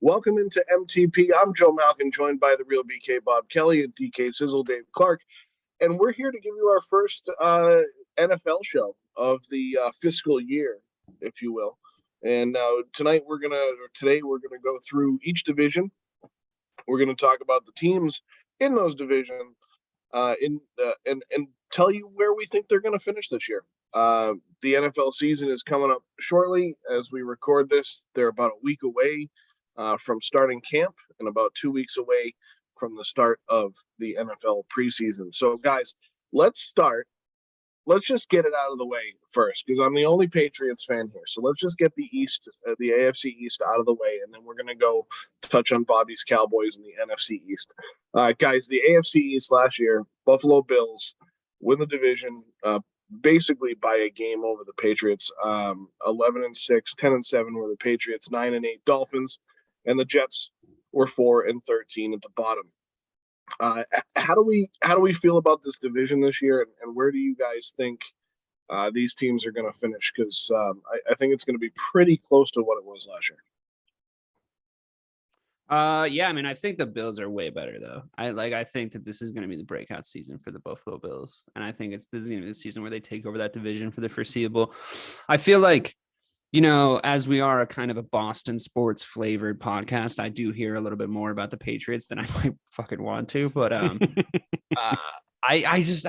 Welcome into MTP. I'm Joe Malkin, joined by the real BK Bob Kelly and DK Sizzle Dave Clarke, and we're here to give you our first NFL show of the fiscal year, if you will. And today we're gonna go through each division. We're gonna talk about the teams in those divisions, and tell you where we think they're gonna finish this year. The NFL season is coming up shortly as we record this. They're about a week away from starting camp and about 2 weeks away from the start of the NFL preseason. So, guys, let's start. Let's just get it out of the way first, because I'm the only Patriots fan here. So let's just get the AFC East out of the way, and then we're going to go touch on Bobby's Cowboys in the NFC East. Guys, the AFC East last year, Buffalo Bills win the division basically by a game over the Patriots. 11-6, 10-7 were the Patriots, 9-8 Dolphins, and the Jets were 4-13 at the bottom. How do we feel about this division this year, and where do you guys think these teams are going to finish? Because I think it's going to be pretty close to what it was last year. Yeah, I mean, I think the Bills are way better though. I think that this is going to be the breakout season for the Buffalo Bills, and I think this is going to be the season where they take over that division for the foreseeable. I feel like, you know, as we are a kind of a Boston sports flavored podcast, I do hear a little bit more about the Patriots than I might fucking want to, but I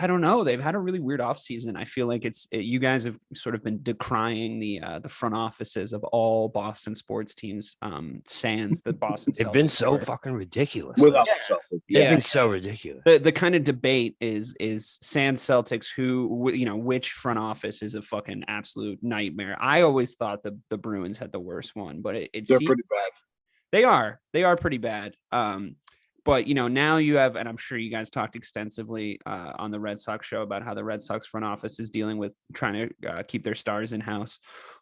don't know. They've had a really weird offseason. I feel like you guys have sort of been decrying the front offices of all Boston sports teams, sans the Boston. They've been so fucking ridiculous. Without the Celtics. They've been so ridiculous. The kind of debate is sans Celtics, which front office is a fucking absolute nightmare. I always thought the Bruins had the worst one, but they're pretty bad. They are pretty bad. But, you know, now you have, and I'm sure you guys talked extensively on the Red Sox show about how the Red Sox front office is dealing with trying to keep their stars in house.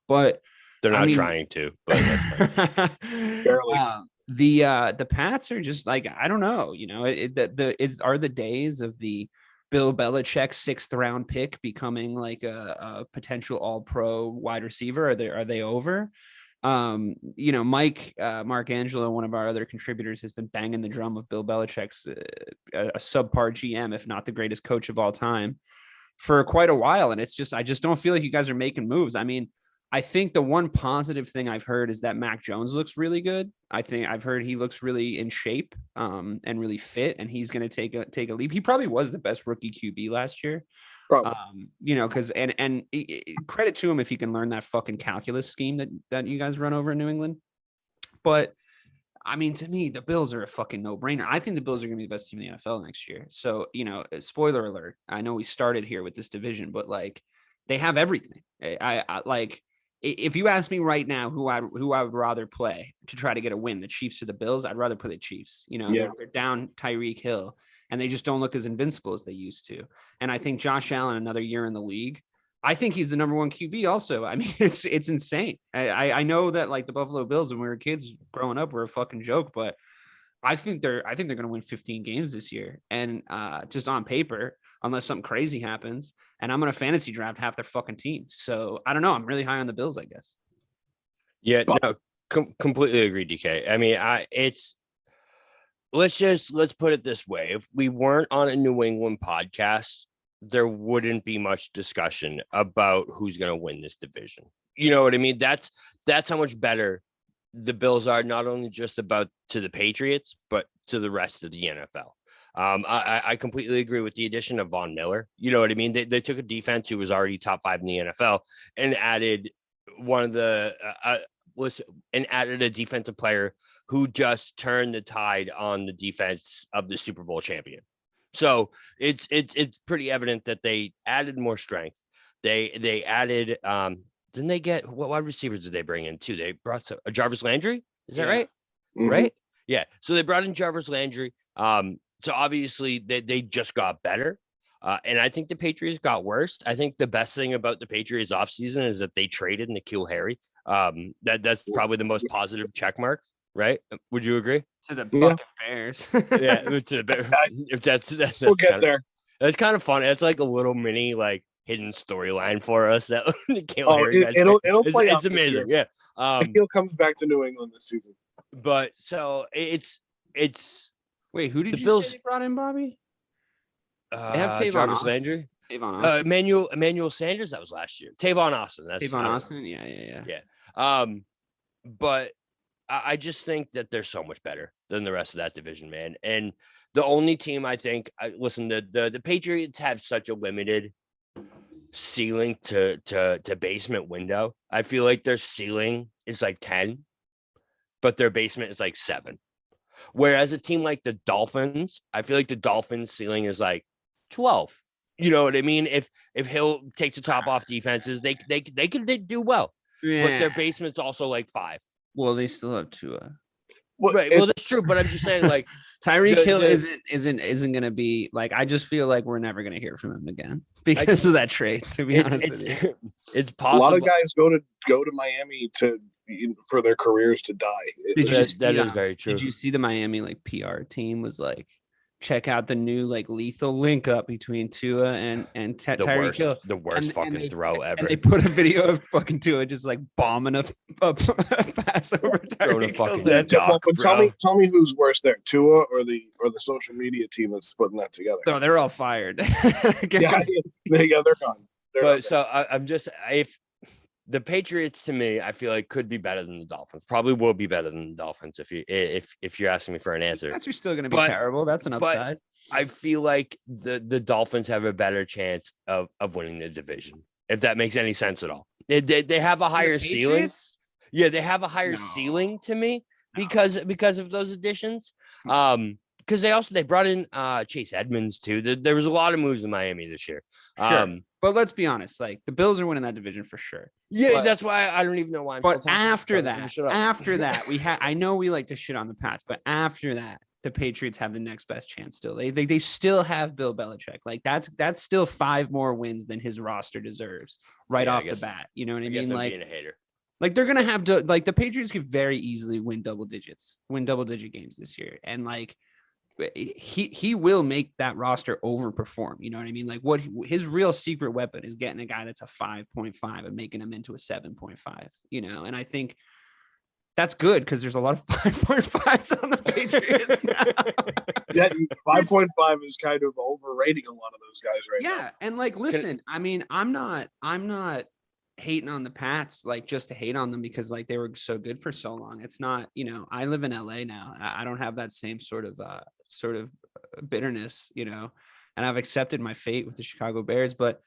But they're not trying to. But that's barely. The Pats are just like, I don't know. You know, are the days of the Bill Belichick 6th round pick becoming like a potential All-Pro wide receiver? Are they over? You know, Mark Angelo, one of our other contributors, has been banging the drum of Bill Belichick's a subpar GM, if not the greatest coach of all time, for quite a while. And I just don't feel like you guys are making moves. I mean, I think the one positive thing I've heard is that Mac Jones looks really good. I think I've heard he looks really in shape and really fit, and he's going to take a leap. He probably was the best rookie QB last year. You know, because and credit to him if he can learn that fucking calculus scheme that you guys run over in New England. But I mean, to me, the Bills are a fucking no-brainer. I think the Bills are going to be the best team in the NFL next year. So, you know, spoiler alert. I know we started here with this division, but like they have everything. I like, if you ask me right now who I would rather play to try to get a win, the Chiefs or the Bills, I'd rather play the Chiefs. You know, they're down Tyreek Hill, and they just don't look as invincible as they used to. And I think Josh Allen, another year in the league, I think he's the number one QB also. I mean, it's insane. I know that like the Buffalo Bills when we were kids growing up were a fucking joke, but I think they're going to win 15 games this year. And just on paper, unless something crazy happens, and I'm going to fantasy draft half their fucking team. So I don't know. I'm really high on the Bills, I guess. Yeah, no, completely agree, DK. I mean, let's put it this way. If we weren't on a New England podcast, there wouldn't be much discussion about who's going to win this division. You know what I mean? That's how much better the Bills are, not only just about to the Patriots, but to the rest of the NFL. I completely agree with the addition of Von Miller. You know what I mean? They took a defense who was already top 5 in the NFL and added added a defensive player who just turned the tide on the defense of the Super Bowl champion. So it's pretty evident that they added more strength. They added didn't they get what wide receivers did they bring in too? They brought a Jarvis Landry. Is that right? Mm-hmm. Right? Yeah. So they brought in Jarvis Landry. So obviously they just got better. And I think the Patriots got worse. I think the best thing about the Patriots offseason is that they traded N'Keal Harry. That's probably the most positive check mark, right? Would you agree? To the fucking Bears. Yeah, to the Bears. If that's we'll get there. That's kind of fun. It's like a little mini like hidden storyline for us that N'Keal Harry. It'll play. It's amazing. Yeah. N'Keal comes back to New England this season. But so it's Wait, who did the you Bills. say they brought in, Bobby? They have Tavon Jarvis Austin. Landry, Tavon Austin. Emmanuel Sanders. That was last year. Tavon Austin. That's Tavon Austin. Yeah. But I just think that they're so much better than the rest of that division, man. And the only team I think, the Patriots have such a limited ceiling to basement window. I feel like their ceiling is like 10, but their basement is like 7. Whereas a team like the Dolphins, I feel like the Dolphins ceiling is like 12. You know what I mean? If Hill takes the top off defenses, they do well. Yeah. But their basement's also like 5. Well, they still have Tua. Right. Well, that's true. But I'm just saying, like, Tyreek Hill isn't going to be like. I just feel like we're never going to hear from him again because of that trade. To be honest with you, it's possible. A lot of guys go to Miami for their careers to die. That is very true. Did you see the Miami like PR team was like, check out the new like lethal link up between Tua and Tyreek Hill. The worst fucking throw ever. And they put a video of fucking Tua just like bombing a pass over Tyreek Hill's head. Tell me who's worse there, Tua or the social media team that's putting that together. No, they're all fired. Yeah, they're gone. I'm just if the Patriots to me, I feel like could be better than the Dolphins. Probably will be better than the Dolphins if you're asking me for an answer. That's still going to be terrible. That's an upside. I feel like the Dolphins have a better chance of winning the division, if that makes any sense at all. They have a higher ceiling. Yeah, they have a higher ceiling to me because of those additions. Because they brought in Chase Edmonds too. There was a lot of moves in Miami this year. Sure. But let's be honest, like the Bills are winning that division for sure. Yeah, that's why I don't even know why. But after that, I know we like to shit on the Pats, but after that, the Patriots have the next best chance. Still, they still have Bill Belichick. Like that's still 5 more wins than his roster deserves off the bat. You know what I mean? Like being a hater. Like they're gonna have to like the Patriots could very easily win double digit games this year, and like. He will make that roster overperform. You know what I mean? Like what his real secret weapon is getting a guy that's a 5.5 and making him into a 7.5, you know? And I think that's good because there's a lot of 5.5s on the Patriots now. Yeah, 5.5 is kind of overrating a lot of those guys now. Yeah. And like, listen, I mean, I'm not hating on the Pats, like just to hate on them because like they were so good for so long. It's not, you know, I live in LA now. I don't have that same sort of bitterness, you know, and I've accepted my fate with the Chicago Bears, but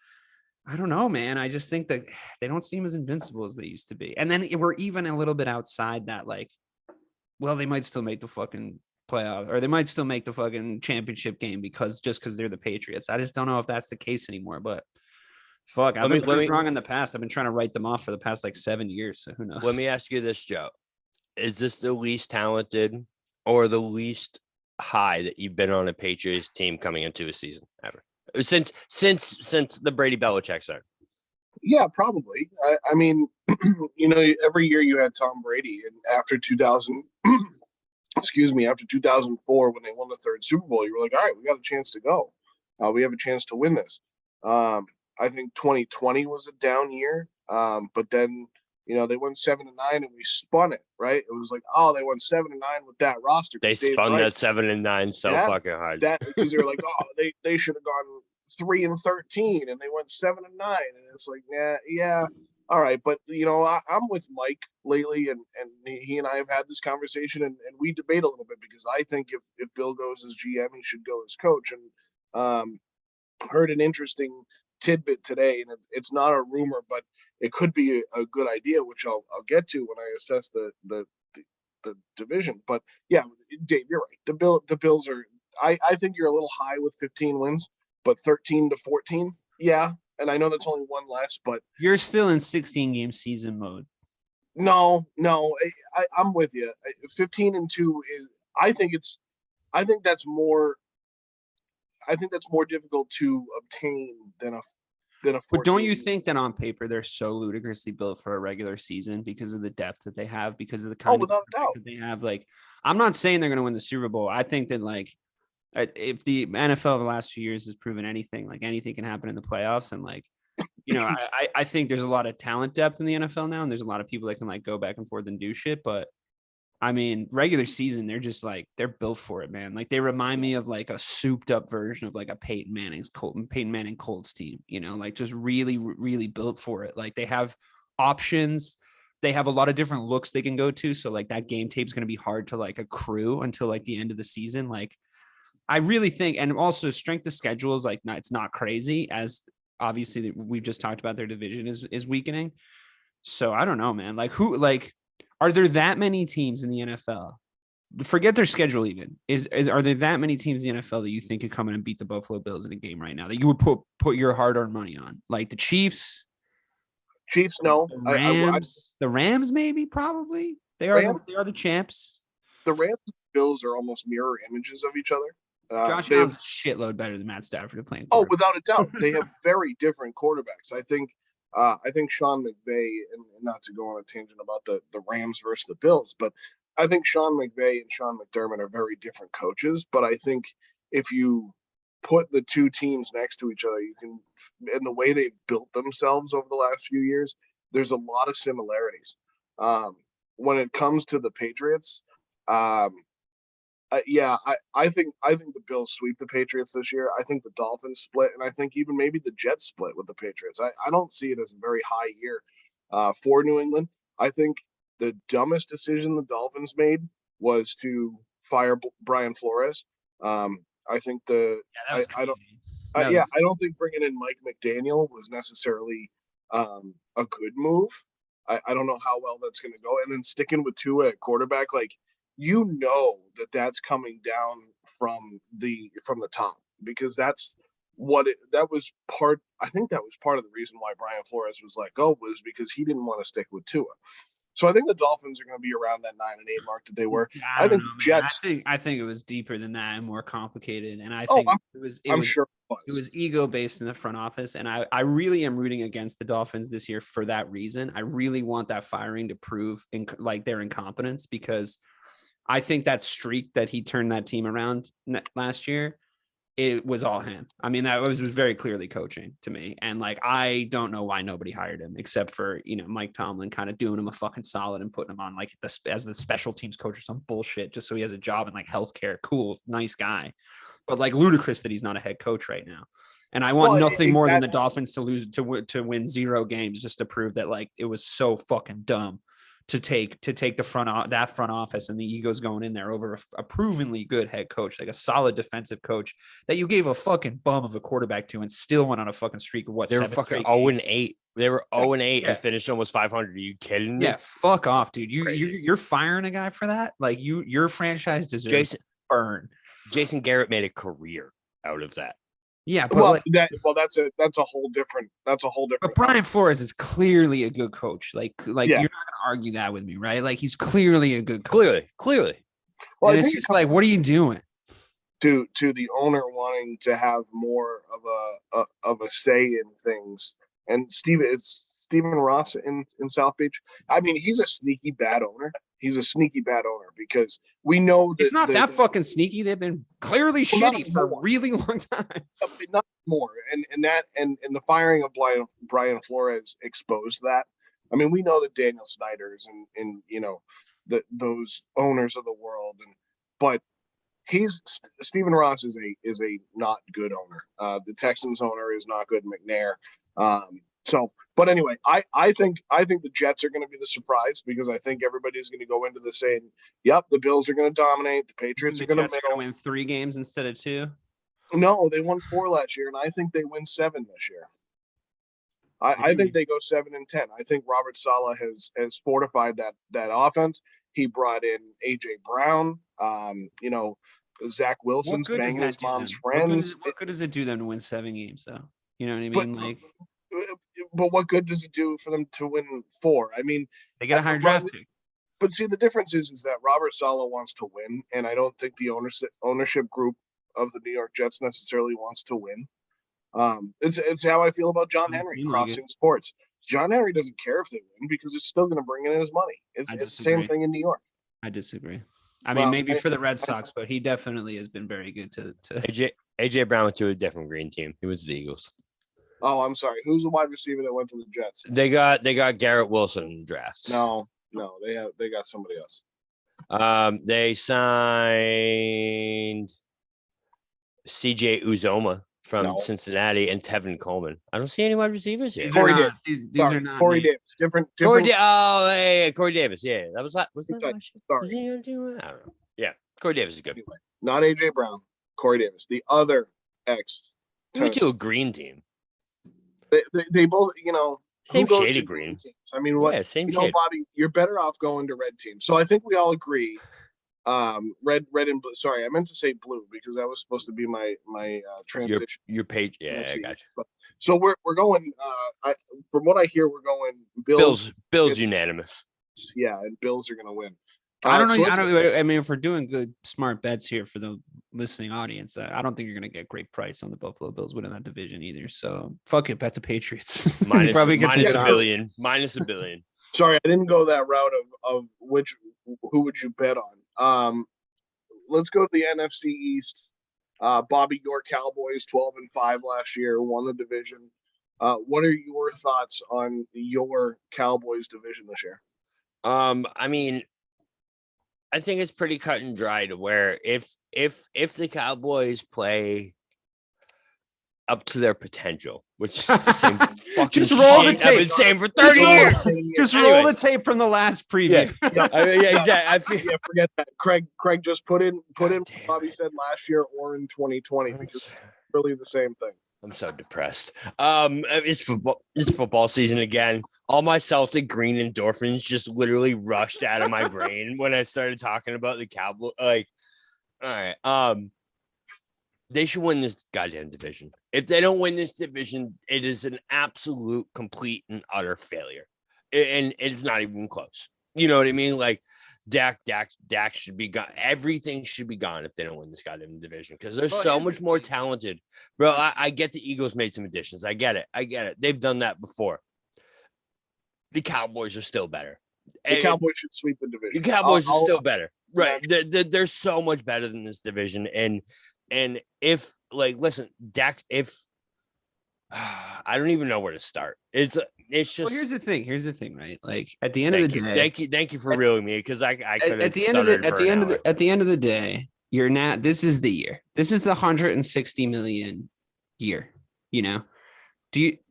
I don't know, man. I just think that they don't seem as invincible as they used to be. And then we're even a little bit outside that, like, well, they might still make the fucking playoff or they might still make the fucking championship game because they're the Patriots. I just don't know if that's the case anymore, but fuck, I've been wrong in the past. I've been trying to write them off for the past like 7 years. So who knows? Let me ask you this, Joe. Is this the least talented or the least high that you've been on a Patriots team coming into a season ever? Since the Brady Belichick start? Yeah, probably. I mean, you know, every year you had Tom Brady, and after 2000, after 2004, when they won the 3rd Super Bowl, you were like, all right, we got a chance to go. We have a chance to win this. I think 2020 was a down year, but then, you know, they won 7-9 and we spun it, right? It was like, oh, they won 7-9 with that roster. They spun that 7-9 so fucking hard. Because they're like, oh, they should have gone 3-13 and they went 7-9, and it's like, yeah, all right. But you know, I'm with Mike lately, and he and I have had this conversation, and we debate a little bit because I think if Bill goes as GM, he should go as coach. And heard an interesting tidbit today, and it's not a rumor, but it could be a good idea, which I'll get to when I assess the division. But yeah, Dave, you're right. The Bills are. I think you're a little high with 15 wins, but 13-14, yeah. And I know that's only one less, but you're still in 16-game season mode. No, I'm with you. 15-2 is. I think that's more difficult to obtain than a 14. But don't you think that on paper they're so ludicrously built for a regular season because of the depth that they have, because of the kind of without a doubt that they have? Like, I'm not saying they're going to win the Super Bowl. I think that, like, if the NFL the last few years has proven anything, like anything can happen in the playoffs. And like, you know, I think there's a lot of talent depth in the NFL now, and there's a lot of people that can like go back and forth and do shit. But I mean, regular season, they're just like, they're built for it, man. Like they remind me of like a souped up version of like a Peyton Manning Colts team, like just really, really built for it. Like they have options. They have a lot of different looks they can go to. So like that game tape is going to be hard to like accrue until like the end of the season. Like I really think, and also strength of schedule is like, it's not crazy, as obviously we've just talked about their division is weakening. So I don't know, man. Like are there that many teams in the NFL? Forget their schedule even. Are there that many teams in the NFL that you think could come in and beat the Buffalo Bills in a game right now that you would put your hard-earned money on? Like the Chiefs? No. The Rams maybe, probably. They are the champs. The Rams and Bills are almost mirror images of each other. Josh Allen's a shitload better than Matt Stafford playing. Oh, without a doubt. They have very different quarterbacks. I think Sean McVay, and not to go on a tangent about the Rams versus the Bills, but I think Sean McVay and Sean McDermott are very different coaches. But I think if you put the two teams next to each other, you can, in the way they've built themselves over the last few years, there's a lot of similarities. When it comes to the Patriots, I think the Bills sweep the Patriots this year. I think the Dolphins split, and I think even maybe the Jets split with the Patriots. I don't see it as a very high year for New England. I think the dumbest decision the Dolphins made was to fire Brian Flores. I think I don't think bringing in Mike McDaniel was necessarily a good move. I don't know how well that's going to go, and then sticking with Tua at quarterback, like. That's coming down from the top, because I think that was part of the reason why Brian Flores was let go, was because he didn't want to stick with Tua. So I think the Dolphins are going to be around that 9-8 mark that they were. I think the Jets. I think it was deeper than that and more complicated. And I think it was ego based in the front office. And I really am rooting against the Dolphins this year for that reason. I really want that firing to prove their incompetence, because I think that streak that he turned that team around last year, it was all him. I mean, that was very clearly coaching to me. And like, I don't know why nobody hired him except for, Mike Tomlin kind of doing him a fucking solid and putting him on like as the special teams coach or some bullshit, just so he has a job in like healthcare. Cool, nice guy. But like ludicrous that he's not a head coach right now. And I want nothing more than the Dolphins to win 0 games just to prove that like it was so fucking dumb to take the front office and the egos going in there over a provenly good head coach, like a solid defensive coach that you gave a fucking bum of a quarterback to and still went on a fucking streak of they were fucking 0-8. They were 0-8 and finished almost 500. Are you kidding me? Yeah, fuck off, dude. You're firing a guy for that? Like your franchise deserves burn. Jason Garrett made a career out of that. Yeah, but that's a whole different. But Brian Flores is clearly a good coach. Like you're not gonna argue that with me, right? Like he's clearly a good coach. Clearly. Well, it's just like, what are you doing? To the owner wanting to have more of a say in things, and it's Stephen Ross in South Beach. I mean, he's a sneaky bad owner. Because we know that it's not that fucking sneaky. They've been clearly shitty for a really long time. Not more, and the firing of Brian Flores exposed that. I mean, we know that Daniel Snyder's and those owners of the world, but Stephen Ross is a not good owner. The Texans owner is not good, McNair. But anyway, I think the Jets are going to be the surprise, because I think everybody's going to go into this saying, "Yep, the Bills are going to dominate. The Patriots are going to win 3 games instead of 2." No, they won 4 last year, and I think they win 7 this year. I think they go 7-10. I think Robert Saleh has fortified that offense. He brought in AJ Brown. Zach Wilson's banging his mom's friends. What good does it do them to win 7 games, though? You know what I mean? But what good does it do for them to win 4? I mean, they get a higher draft pick. But see, the difference is that Robert Saleh wants to win, and I don't think the ownership group of the New York Jets necessarily wants to win. It's how I feel about John Henry crossing sports. John Henry doesn't care if they win, because it's still going to bring in his money. It's the same thing in New York. I disagree. I mean, maybe for the Red Sox, but he definitely has been very good to AJ Brown went to a different green team. He was the Eagles. Oh, I'm sorry. Who's the wide receiver that went to the Jets? They got Garrett Wilson in the draft. No, they got somebody else. They signed CJ Uzoma from Cincinnati and Tevin Coleman. I don't see any wide receivers here. Corey Davis. These are not Corey Davis. Different. Corey Davis. Yeah, that was last year. Sorry. I don't know. Yeah, Corey Davis is good. Anyway, not AJ Brown. Corey Davis. The other ex. We went to a green team. They both, same shade of green teams. I mean, what? Yeah, same shade. Bobby, you're better off going to red teams. So I think we all agree. Red and blue. Sorry, I meant to say blue because that was supposed to be my transition. Your page. Yeah, I got you. So we're going. From what I hear, we're going Bills. Bills unanimous. Yeah, and Bills are going to win. I don't know. I mean, if we're doing good, smart bets here for the listening audience, I don't think you're going to get great price on the Buffalo Bills winning that division either. So fuck it, bet the Patriots. minus $1 billion. Minus $1 billion. Sorry, I didn't go that route of who would you bet on. Let's go to the NFC East. Bobby, your Cowboys 12-5 last year, won the division. What are your thoughts on your Cowboys division this year? I mean, I think it's pretty cut and dry to where if the Cowboys play up to their potential, which is the same fucking just roll the tape. I've been saying for 30 years. Just roll the tape from the last preview. Yeah, exactly. Forget that. Craig just put in what Bobby said last year or in 2020 because it's really the same thing. I'm so depressed. It's football season again. All my Celtic green endorphins just literally rushed out of my brain when I started talking about the Cowboys. Like, all right, they should win this goddamn division. If they don't win this division, it is an absolute, complete, and utter failure, and it's not even close. You know what I mean? Like, Dak should be gone. Everything should be gone if they don't win this goddamn division because they're so much more talented. Bro, I get the Eagles made some additions. I get it. They've done that before. The Cowboys are still better. The Cowboys should sweep the division. The Cowboys are still better. Right. They're so much better than this division. And if, like, listen, Dak, I don't even know where to start. It's just. Well, here's the thing, right? Like at the end of the day, thank you for reeling me because I could at the end of the day, you're not. This is the year. This is the 160 million year. You know,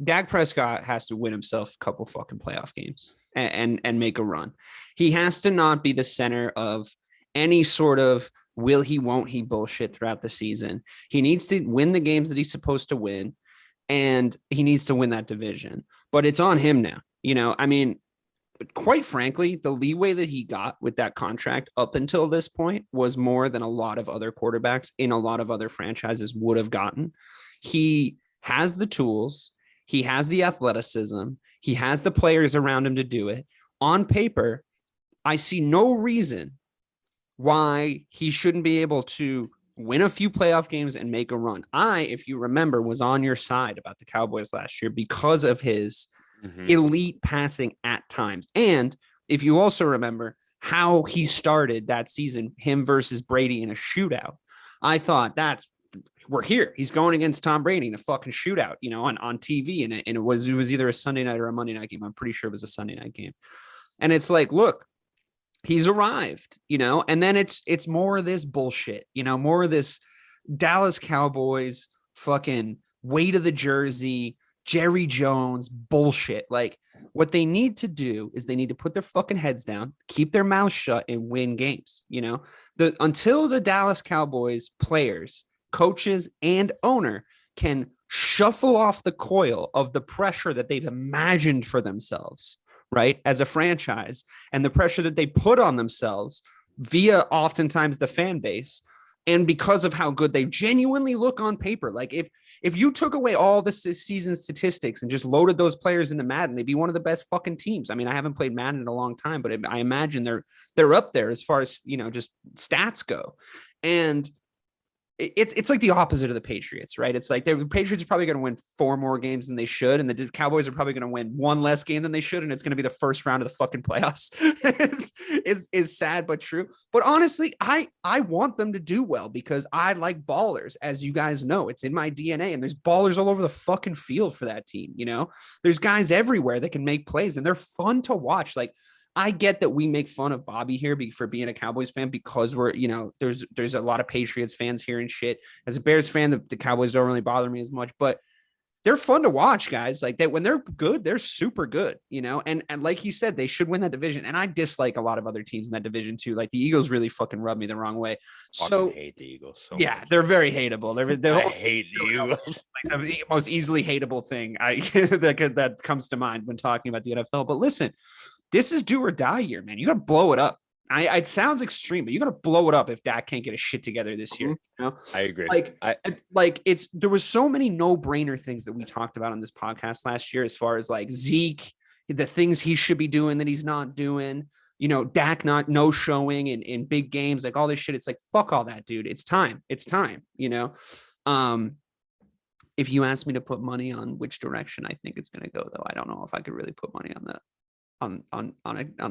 Dak Prescott has to win himself a couple fucking playoff games and make a run. He has to not be the center of any sort of will he, won't he bullshit throughout the season. He needs to win the games that he's supposed to win. And he needs to win that division, but it's on him now. You know, I mean, quite frankly, the leeway that he got with that contract up until this point was more than a lot of other quarterbacks in a lot of other franchises would have gotten. He has the tools. He has the athleticism. He has the players around him to do it. On paper, I see no reason why he shouldn't be able to win a few playoff games and make a run. If you remember, was on your side about the Cowboys last year because of his elite passing at times. And if you also remember how he started that season, him versus Brady in a shootout, I thought we're here. He's going against Tom Brady in a fucking shootout, you know, on TV. And it was either a Sunday night or a Monday night game. I'm pretty sure it was a Sunday night game. And it's like, look, he's arrived, you know, and then it's more of this bullshit, you know, more of this Dallas Cowboys fucking weight of the jersey, Jerry Jones bullshit. Like what they need to do is they need to put their fucking heads down, keep their mouths shut and win games. You know, until the Dallas Cowboys players, coaches and owner can shuffle off the coil of the pressure that they've imagined for themselves, right, as a franchise, and the pressure that they put on themselves via oftentimes the fan base, and because of how good they genuinely look on paper. Like if you took away all the season statistics and just loaded those players into Madden, they'd be one of the best fucking teams. I mean, I haven't played Madden in a long time, but I imagine they're up there as far as, you know, just stats go. And it's like the opposite of the Patriots, right? It's like the Patriots are probably going to win 4 more games than they should, and the Cowboys are probably going to win 1 less game than they should, and it's going to be the first round of the fucking playoffs. is sad but true. But honestly, I want them to do well because I like ballers, as you guys know. It's in my DNA, and there's ballers all over the fucking field for that team. You know, there's guys everywhere that can make plays, and they're fun to watch. Like, I get that we make fun of Bobby here for being a Cowboys fan because we're, there's a lot of Patriots fans here and shit. As a Bears fan, the Cowboys don't really bother me as much, but they're fun to watch, guys. Like that when they're good, they're super good, and like he said, they should win that division. And I dislike a lot of other teams in that division too. Like the Eagles really fucking rub me the wrong way. I hate the Eagles so much. They're very hateable. I hate the Eagles. Like the most easily hateable thing that comes to mind when talking about the NFL. But listen, this is do or die year, man. You got to blow it up. It sounds extreme, but you got to blow it up if Dak can't get his shit together this year. I agree. There was so many no-brainer things that we talked about on this podcast last year, as far as like Zeke, the things he should be doing that he's not doing. Dak no showing in big games, like all this shit. It's like fuck all that, dude. It's time. It's time. If you ask me to put money on which direction I think it's going to go, though, I don't know if I could really put money on that. On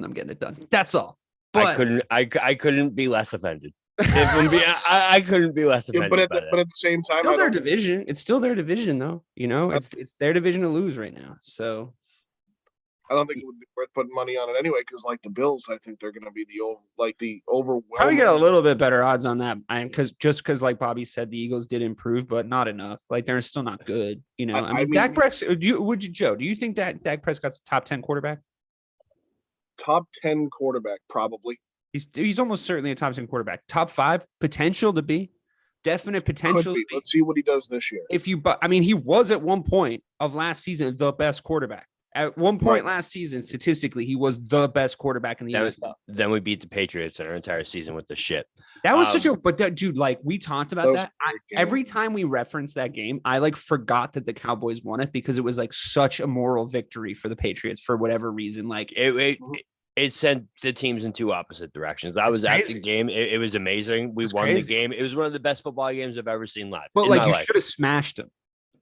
them getting it done. That's all. But I couldn't be less offended. I couldn't be less offended. But at the same time, still their division. It's still their division, though. It's their division to lose right now. So I don't think it would be worth putting money on it anyway, because like the Bills, I think they're going to be the overwhelming. Probably get a little bit better odds on that, because like Bobby said, the Eagles did improve, but not enough. Like they're still not good. I mean, Dak Prescott. Joe? Do you think that Dak Prescott's top 10 quarterback? Top 10 quarterback, probably. He's almost certainly a top 10 quarterback. Top 5 potential to be. Definite potential. To be. Let's see what he does this year. He was at one point of last season the best quarterback. At one point last season, statistically, he was the best quarterback in the NFL. Then we beat the Patriots our entire season with the shit. That was dude, like we talked about that. Every time we referenced that game, I like forgot that the Cowboys won it because it was like such a moral victory for the Patriots for whatever reason. Like it sent the teams in two opposite directions. I was at the game. It was amazing. We won the game. It was one of the best football games I've ever seen live. But like you should have smashed him.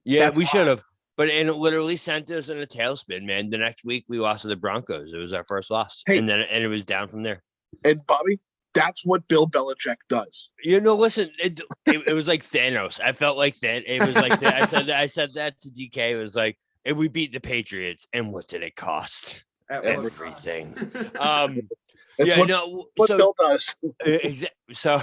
Yeah, we should have. But it literally sent us in a tailspin, man. The next week we lost to the Broncos. It was our first loss, and it was down from there. And Bobby, that's what Bill Belichick does. Listen, it was like Thanos. I felt like that. It was like I said that to DK. It was like, and we beat the Patriots, and what did it cost? Everything. What Bill does. Exactly. So.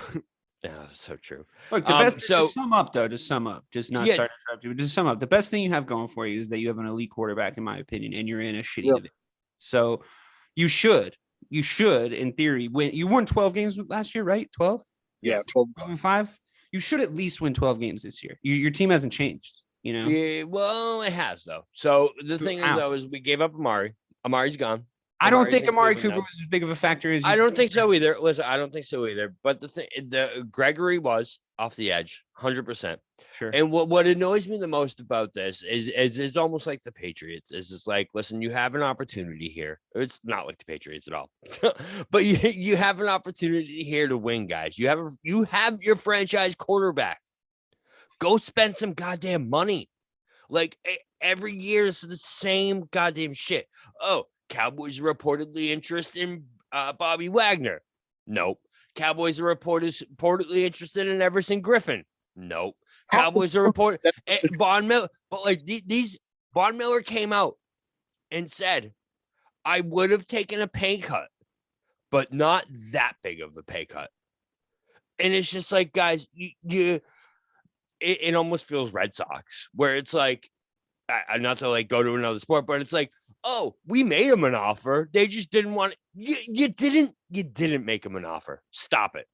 Yeah, that's so true. Look, the best. To sum up, though, just not start to interrupt you. Just sum up. The best thing you have going for you is that you have an elite quarterback, in my opinion, and you're in a shitty division. So you should, in theory, win. You won 12 games last year, right? 12? Yeah, 12. 5. You should at least win 12 games this year. Your team hasn't changed. Yeah, well, it has though. So the thing is we gave up Amari. Amari's gone. I don't think Amari Cooper was as big of a factor as I don't think so either. Listen, I don't think so either. But the Gregory was off the edge, 100%. Sure. And what annoys me the most about this is it's almost like the Patriots. It's like, listen, you have an opportunity here. It's not like the Patriots at all, but you have an opportunity here to win, guys. You have your franchise quarterback. Go spend some goddamn money. Like every year, it's the same goddamn shit. Oh. Cowboys are reportedly interested in Bobby Wagner. Nope. Cowboys are reportedly interested in Everson Griffin. Nope. Cowboys are Von Miller. But like these Von Miller came out and said, I would have taken a pay cut, but not that big of a pay cut. And it's just like, guys, it almost feels Red Sox, where it's like, not to like go to another sport, but it's like, oh, we made him an offer. They just didn't want it. You didn't make him an offer. Stop it.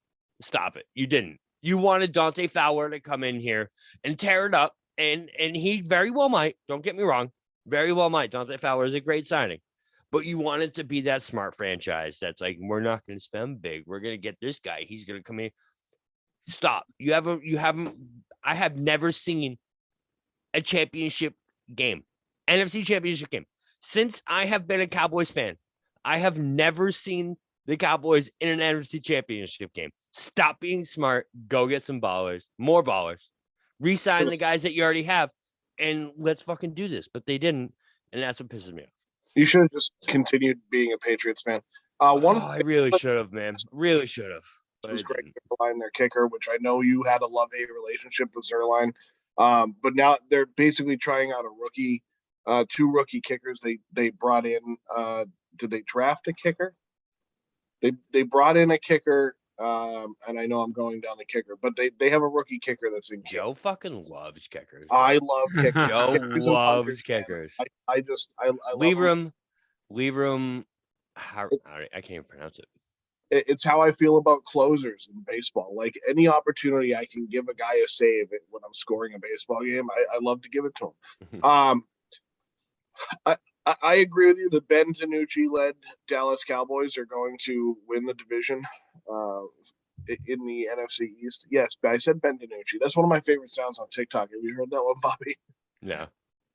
You didn't. You wanted Dante Fowler to come in here and tear it up. And he very well might. Don't get me wrong. Very well might. Dante Fowler is a great signing. But you want it to be that smart franchise that's like, we're not going to spend big. We're going to get this guy. He's going to come in. Stop. I have never seen a championship game, NFC championship game. Since I have been a Cowboys fan, I have never seen the Cowboys in an NFC championship game. Stop being smart. Go get some ballers, more ballers. Re-sign the guys that you already have, and let's fucking do this. But they didn't, and that's what pisses me off. You should have just continued being a Patriots fan. I really should have, man. Really should have. It was Greg Zerline, their kicker, which I know you had a love-hate relationship with Zerline. But now they're basically trying out a rookie. 2 rookie kickers. They brought in did they draft a kicker? They brought in a kicker, and I know I'm going down the kicker, but they have a rookie kicker that's in. Joe fucking loves kickers. I love kickers. Joe Kickers and loves punters, kickers. I love them. Leverum. I can't even pronounce it. It's how I feel about closers in baseball. Like any opportunity I can give a guy a save when I'm scoring a baseball game, I love to give it to him. I agree with you. The Ben DiNucci-led Dallas Cowboys are going to win the division in the NFC East. Yes, I said Ben DiNucci. That's one of my favorite sounds on TikTok. Have you heard that one, Bobby? No.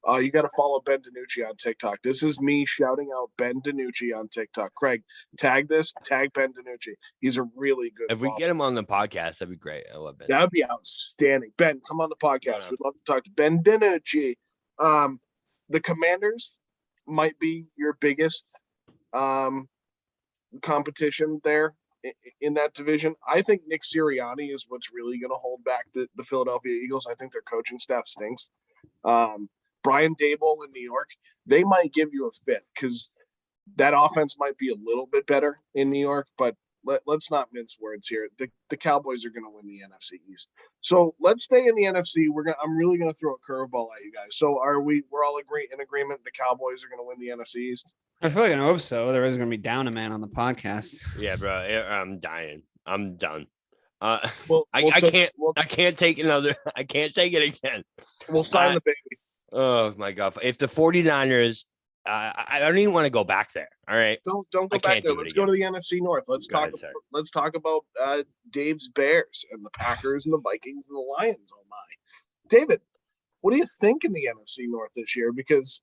You got to follow Ben DiNucci on TikTok. This is me shouting out Ben DiNucci on TikTok. Craig, tag Ben DiNucci. He's a really good. If we get him on the podcast, that'd be great. I love Ben. That'd be outstanding. Ben, come on the podcast. We'd love to talk to Ben DiNucci. The Commanders might be your biggest competition there in that division. I think Nick Sirianni is what's really going to hold back the Philadelphia Eagles. I think their coaching staff stinks. Brian Daboll in New York, they might give you a fit because that offense might be a little bit better in New York, but let's not mince words here. The Cowboys are going to win the NFC East. So let's stay in the NFC. I'm really going to throw a curveball at you guys. So we're all in agreement the Cowboys are going to win the NFC East? I feel like I hope so. There isn't going to be down a man on the podcast. Yeah, bro. I'm dying. I'm done. I can't take another. I can't take it again. We'll start on the baby. Oh my God. If the 49ers, I don't even want to go back there. All right. Don't go back there. Let's go to the NFC North. Let's talk about Dave's Bears and the Packers and the Vikings and the Lions. Oh my. David, what do you think in the NFC North this year? Because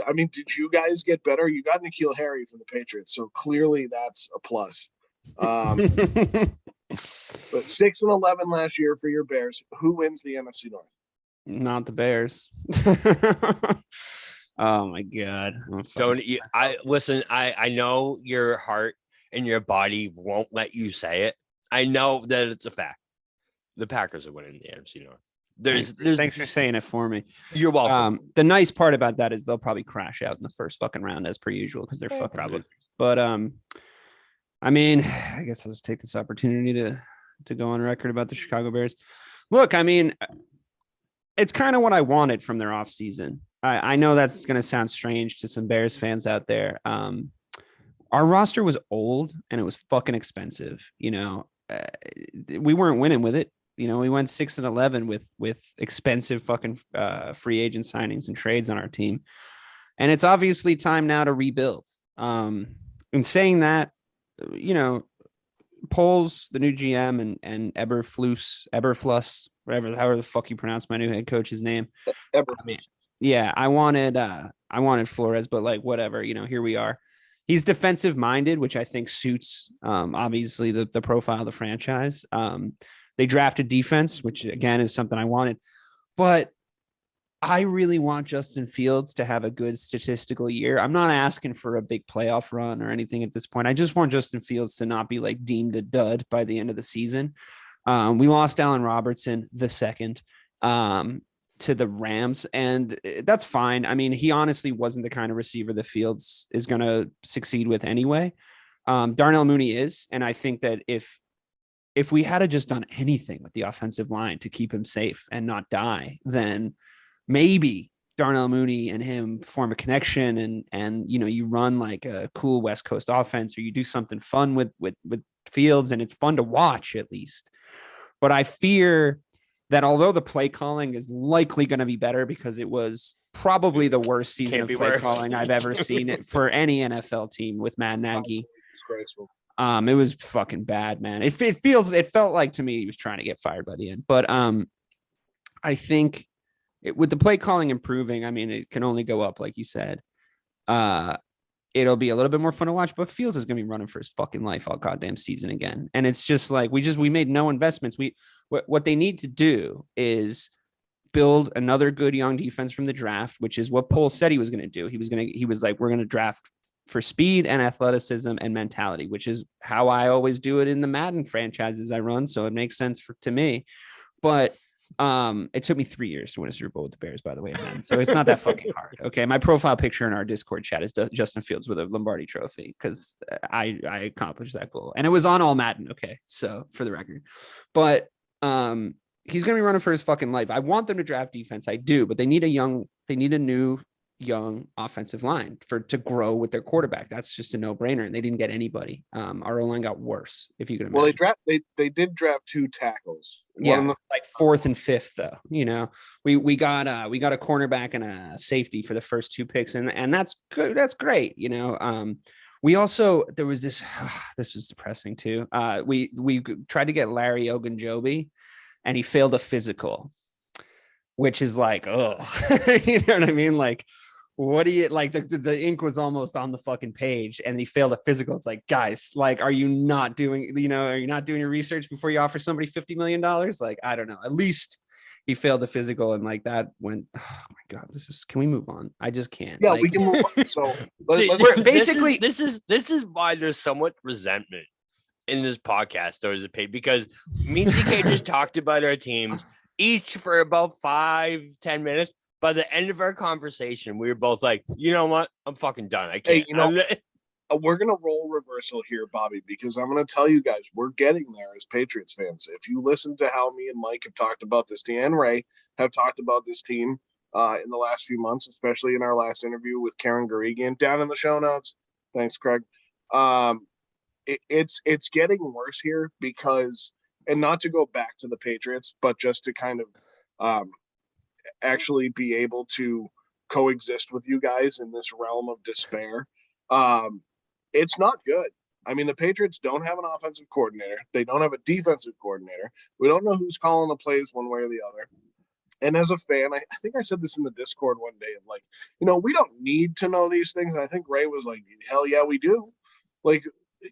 I mean, did you guys get better? You got N'Keal Harry from the Patriots, so clearly that's a plus. But 6-11 last year for your Bears. Who wins the NFC North? Not the Bears. Oh my God. Listen, I know your heart and your body won't let you say it. I know that it's a fact. The Packers are winning the NFC North. Thanks for saying it for me. You're welcome. The nice part about that is they'll probably crash out in the first fucking round as per usual because they're fucking probably. But I mean, I guess I'll just take this opportunity to go on record about the Chicago Bears. Look, I mean, it's kind of what I wanted from their offseason. I know that's going to sound strange to some Bears fans out there. Our roster was old and it was fucking expensive. You know, we weren't winning with it. You know, we went 6-11 with expensive fucking free agent signings and trades on our team. And it's obviously time now to rebuild. In saying that, you know, Poles, the new GM, and Eberflus, however the fuck you pronounce my new head coach's name. Yeah, I wanted Flores, but like whatever, you know, here we are. He's defensive minded, which I think suits obviously the profile of the franchise. They drafted defense, which again is something I wanted, but I really want Justin Fields to have a good statistical year. I'm not asking for a big playoff run or anything at this point. I just want Justin Fields to not be like deemed a dud by the end of the season. We lost Allen Robertson to the Rams, and that's fine. I mean, he honestly wasn't the kind of receiver that Fields is going to succeed with anyway. Darnell Mooney is, and I think that if we had just done anything with the offensive line to keep him safe and not die, then maybe Darnell Mooney and him form a connection and you know, you run like a cool West Coast offense, or you do something fun with Fields, and it's fun to watch at least. But I fear that although the play calling is likely going to be better because it was probably the worst season of play calling I've ever seen it for any NFL team with Matt Nagy. Disgraceful. It was fucking bad, man. It felt like to me he was trying to get fired by the end. But I think with the play calling improving, I mean, it can only go up, like you said. It'll be a little bit more fun to watch, but Fields is going to be running for his fucking life all goddamn season again. And it's just like, we made no investments. What they need to do is build another good young defense from the draft, which is what Poles said he was going to do. He was like, we're going to draft for speed and athleticism and mentality, which is how I always do it in the Madden franchises I run. So it makes sense to me, but It took me 3 years to win a Super Bowl with the Bears, by the way, man. So it's not that fucking hard. Okay. My profile picture in our Discord chat is Justin Fields with a Lombardi trophy because I accomplished that goal. And it was on All Madden. Okay. So for the record. But he's gonna be running for his fucking life. I want them to draft defense. I do, but they need a new young offensive line to grow with their quarterback. That's just a no-brainer. And they didn't get anybody. Our O-line got worse, if you can imagine. Well, they did draft 2 tackles. Yeah, like 4th and 5th, though. You know, we got a cornerback and a safety for the first 2 picks, and that's good. That's great. You know, we also there was this. This was depressing too. We tried to get Larry Ogunjobi, and he failed a physical, which is like, oh, you know what I mean? Like, what do you like? The ink was almost on the fucking page, and he failed a physical. It's like, guys, like, are you not doing your research before you offer somebody $50 million? Like, I don't know. At least he failed the physical, and like that went. Oh my god, can we move on? I just can't. Yeah, like, we can move on. So basically, this is why there's somewhat resentment in this podcast, or is it paid? Because me and DK just talked about our teams each for about 5-10 minutes. By the end of our conversation, we were both like, you know what? I'm fucking done. I can't. Hey, we're going to roll reversal here, Bobby, because I'm going to tell you guys, we're getting there as Patriots fans. If you listen to how me and Mike have talked about this team, and Ray have talked about this team in the last few months, especially in our last interview with Karen Garegian, down in the show notes. Thanks, Craig. It's getting worse here because, and not to go back to the Patriots, but just to kind of actually be able to coexist with you guys in this realm of despair. It's not good. I mean, the Patriots don't have an offensive coordinator. They don't have a defensive coordinator. We don't know who's calling the plays one way or the other. And as a fan, I think I said this in the Discord one day of like, we don't need to know these things. And I think Ray was like, hell yeah, we do. Like,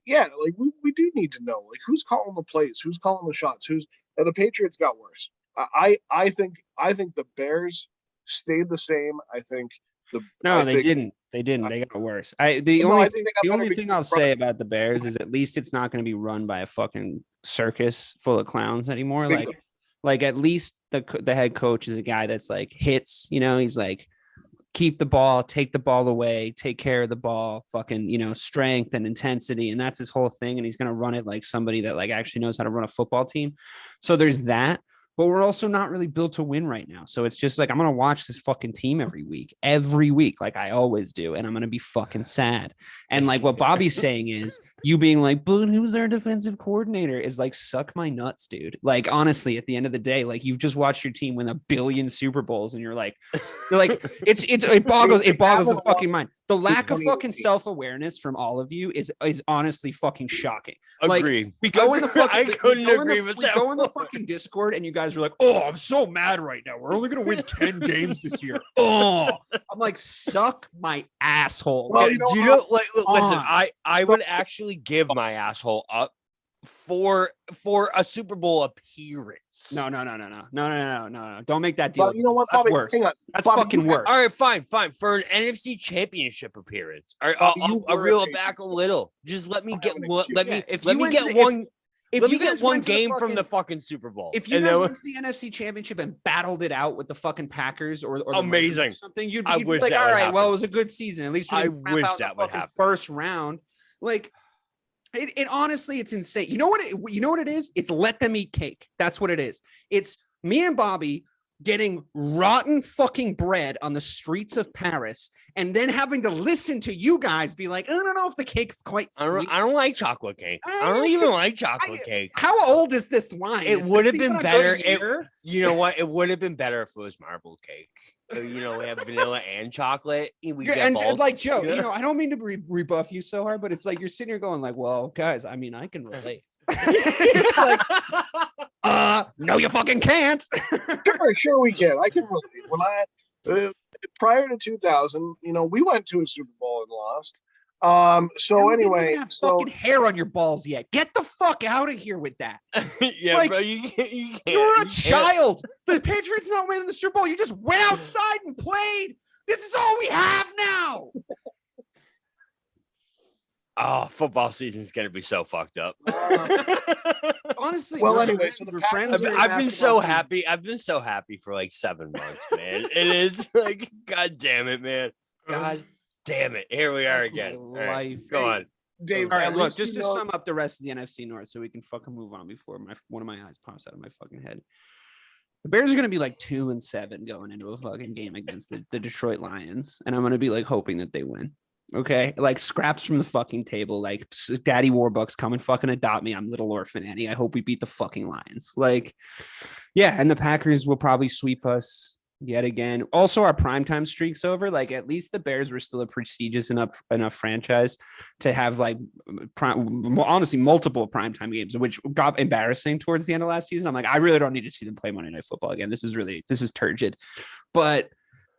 yeah, like we do need to know, like, who's calling the plays, who's calling the shots, and the Patriots got worse. I think the Bears stayed the same. They didn't. They got worse. The only thing I'll say about the Bears is at least it's not going to be run by a fucking circus full of clowns anymore. Like at least the head coach is a guy that's like hits. He's like, keep the ball, take the ball away, take care of the ball, fucking, strength and intensity. And that's his whole thing. And he's going to run it like somebody that like actually knows how to run a football team. So there's that. But we're also not really built to win right now. So it's just like, I'm going to watch this fucking team every week, like I always do. And I'm going to be fucking sad. And like what Bobby's saying is you being like, but who's our defensive coordinator is like, suck my nuts, dude. Like, honestly, at the end of the day, like you've just watched your team win 1 billion Super Bowls and it boggles the fucking mind. The lack of fucking self-awareness from all of you is honestly fucking shocking. Agree. Like, we go in the fucking, I couldn't agree with that. We go in the fucking Discord and you guys are like, oh, I'm so mad right now. We're only going to win 10 games this year. Oh, I'm like, suck my asshole. Well, listen, I would actually give my asshole up for a Super Bowl appearance. No. Don't make that deal. Well, you know what, That's Bobby? worse. Hang on. That's Bobby, fucking worse. All right, fine. For an NFC Championship appearance, I'll reel it back a little. Just let me get one. Let me get one game from the fucking Super Bowl. If you guys went to the NFC Championship and battled it out with the fucking Packers or amazing or something, you'd I be wish like, that all would right, happen. well, it was a good season. At least we didn't wish out that the would fucking happen. first round. Like, it honestly, it's insane. You know what it is? It's let them eat cake. That's what it is. It's me and Bobby getting rotten fucking bread on the streets of Paris and then having to listen to you guys be like, I don't know if the cake's quite sweet. I don't like chocolate cake. I don't even like chocolate cake. How old is this wine? It would have been better. You know what? It would have been better if it was marble cake. We have vanilla and chocolate. We get both. Like Joe, I don't mean to rebuff you so hard, but it's like you're sitting here going like, well, guys, I mean, I can relate. It's like, no, you fucking can't. Sure we can. I can relate. When prior to 2000, we went to a Super Bowl and lost. So anyway, you have fucking hair on your balls yet. Get the fuck out of here with that. Yeah, like, bro, you can't. You're a child. The Patriots not winning the Super Bowl. You just went outside and played. This is all we have now. Oh, football season is going to be so fucked up. Honestly, Well, we're anyway, friends, so the we're Packers friends. are during I've been basketball so season. happy. I've been so happy for like 7 months, man. It is like, God damn it, man. God damn it. Here we are Fuck my again. All right, life. go Hey, on. Dave, All right, at look, least just you to know- sum up the rest of the NFC North so we can fucking move on before one of my eyes pops out of my fucking head. The Bears are going to be like 2-7 going into a fucking game against the Detroit Lions. And I'm going to be like hoping that they win. Okay. Like scraps from the fucking table. Like Daddy Warbucks come and fucking adopt me. I'm little orphan Annie. I hope we beat the fucking Lions. Like, yeah. And the Packers will probably sweep us yet again. Also, our primetime streak's over. Like, at least the Bears were still a prestigious enough franchise to have like honestly multiple primetime games, which got embarrassing towards the end of last season. I'm like, I really don't need to see them play Monday Night Football again. This is turgid. But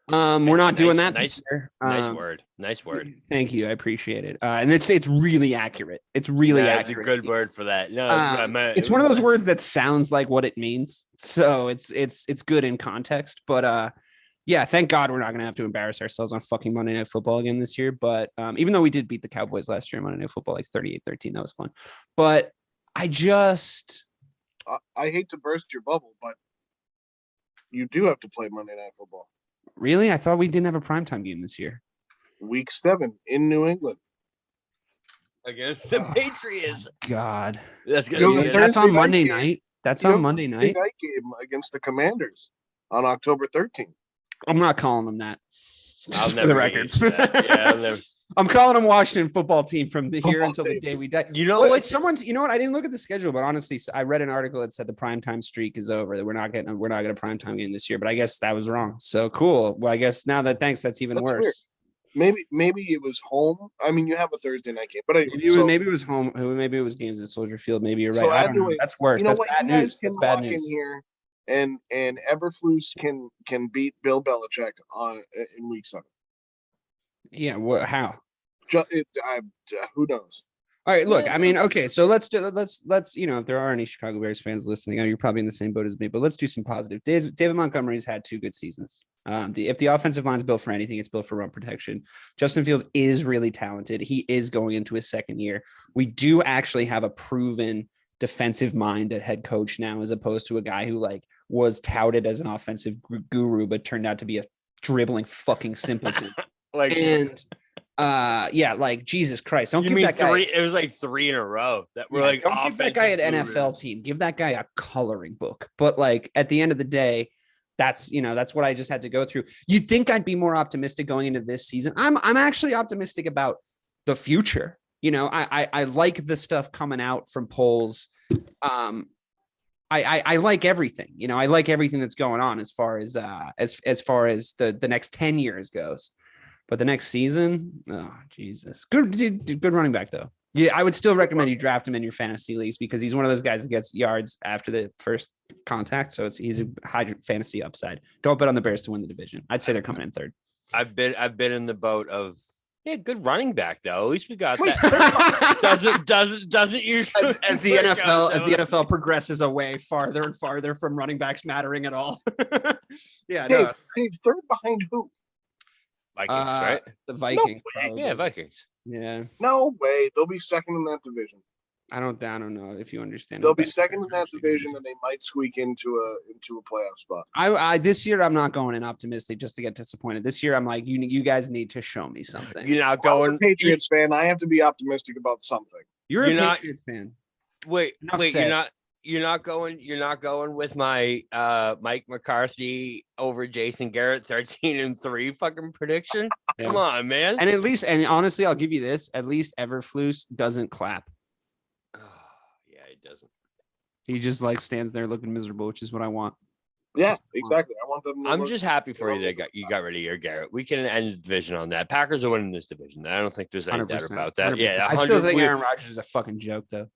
we're not doing that this year. Nice word. Thank you. I appreciate it. And it's really accurate. It's really accurate. It's a good word for that. No, it's one of those words that sounds like what it means. So it's good in context. But yeah, thank God we're not going to have to embarrass ourselves on fucking Monday Night Football again this year. But even though we did beat the Cowboys last year in Monday Night Football, like 38-13, that was fun. But I hate to burst your bubble, but you do have to play Monday Night Football. Really? I thought we didn't have a primetime game this year. Week 7 in New England. Against the Patriots. God. That's going to be That's on Monday night. That's on Monday night. Night game against the Commanders on October 13th. I'm not calling them that. I'll for the record. Yeah, I'm calling them Washington football team from here until the day we die. You know what? You know what? I didn't look at the schedule, but honestly, I read an article that said the primetime streak is over. That we're not getting a primetime game this year. But I guess that was wrong. So cool. Well, I guess now that that's even worse. Weird. Maybe it was home. I mean, you have a Thursday night game, but maybe it was home. Maybe it was games at Soldier Field. Maybe you're right. So I don't know. That's worse. That's bad news. That's bad news. In here and Eberflus can beat Bill Belichick in week 7. Yeah. What? How? Who knows? All right. Look, I mean, okay. So let's if there are any Chicago Bears fans listening, you're probably in the same boat as me, but let's do some positive. David Montgomery's had 2 good seasons. If the offensive line's built for anything, it's built for run protection. Justin Fields is really talented. He is going into his second year. We do actually have a proven defensive mind at head coach now, as opposed to a guy who like was touted as an offensive guru, but turned out to be a dribbling fucking simpleton. Like Jesus Christ. Don't give that guy it was like 3 in a row that were like don't give that guy an NFL team. Give that guy a coloring book. But like at the end of the day, that's what I just had to go through. You'd think I'd be more optimistic going into this season. I'm actually optimistic about the future. I like the stuff coming out from polls. I like everything. I like everything that's going on as far as the next 10 years goes. But the next season, oh Jesus, good running back though. Yeah, I would still recommend you draft him in your fantasy leagues because he's one of those guys that gets yards after the first contact. So he's a high fantasy upside. Don't bet on the Bears to win the division. I'd say they're coming in third. I've been in the boat of good running back though. At least we got that. doesn't usually as the NFL progresses away farther and farther from running backs mattering at all. Yeah, Dave, third behind who? Vikings, right? The Vikings. Yeah, Vikings. Yeah. No way. They'll be second in that division. I don't know if you understand. They'll be second in that division, and they might squeak into a playoff spot. I this year I'm not going in optimistic just to get disappointed. This year I'm like, you guys need to show me something. You're not going. As a Patriots fan, I have to be optimistic about something. You're a Patriots fan. Wait, you're not going with my Mike McCarthy over Jason Garrett 13-3 fucking prediction. Yeah. Come on, man. And honestly, I'll give you this. At least Eberflus doesn't clap. Yeah, he doesn't. He just like stands there looking miserable, which is what I want. Yeah, exactly. I want them. I'm just happy for you that you got rid of your Garrett. We can end the division on that. Packers are winning this division. I don't think there's any doubt about that. 100%. Yeah, I still think Aaron Rodgers is a fucking joke, though.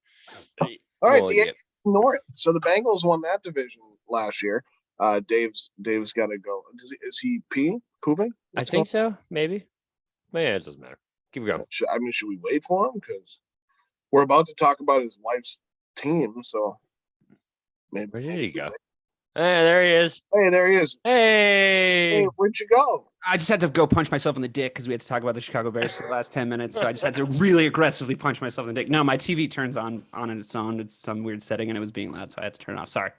All right, North. So the Bengals won that division last year. Dave's got to go. Is he pooping? I think so. Maybe. But yeah, it doesn't matter. Keep going. Should we wait for him? Because we're about to talk about his wife's team. So maybe. Where did he go? Hey, there he is. Hey, there he is. Hey. Hey, where'd you go? I just had to go punch myself in the dick because we had to talk about the Chicago Bears for the last 10 minutes. So I just had to really aggressively punch myself in the dick. No, my TV turns on its own. It's some weird setting and it was being loud, so I had to turn it off. Sorry.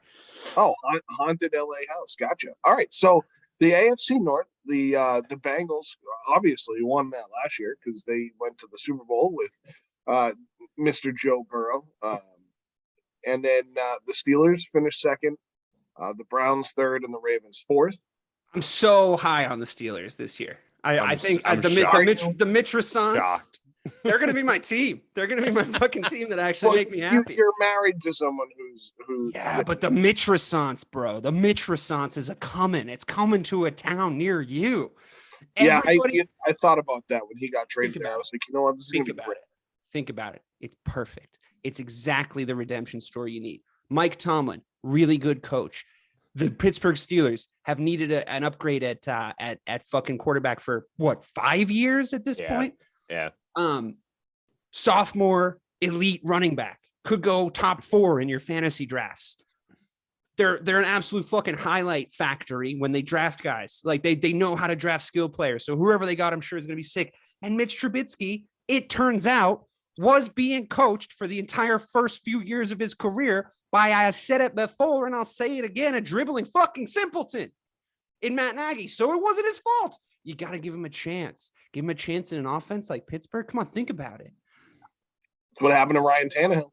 Oh, haunted LA house. Gotcha. All right. So the AFC North, the Bengals obviously won that last year because they went to the Super Bowl with Mr. Joe Burrow. And then the Steelers finished second, the Browns third, and the Ravens fourth. I'm so high on the Steelers this year. I think the Mitch Renaissance, they're going to be my team. They're going to be my fucking team that actually make me happy. You're married to someone who. Yeah, but the Mitch Renaissance, bro. The Mitch Renaissance is coming. It's coming to a town near you. Everybody, yeah, I thought about that when he got traded there. I was like, you know what? This is going to be great. Think about it. It's perfect. It's exactly the redemption story you need. Mike Tomlin, really good coach. The Pittsburgh Steelers have needed an upgrade at fucking quarterback for what, 5 years at this point? Yeah. Sophomore elite running back could go top 4 in your fantasy drafts. They're an absolute fucking highlight factory when they draft guys. Like they know how to draft skill players. So whoever they got, I'm sure is going to be sick. And Mitch Trubisky, it turns out, was being coached for the entire first few years of his career by, I said it before and I'll say it again, a dribbling fucking simpleton in Matt Nagy. So it wasn't his fault. You got to give him a chance. Give him a chance in an offense like Pittsburgh. Come on, think about it. That's what happened to Ryan Tannehill.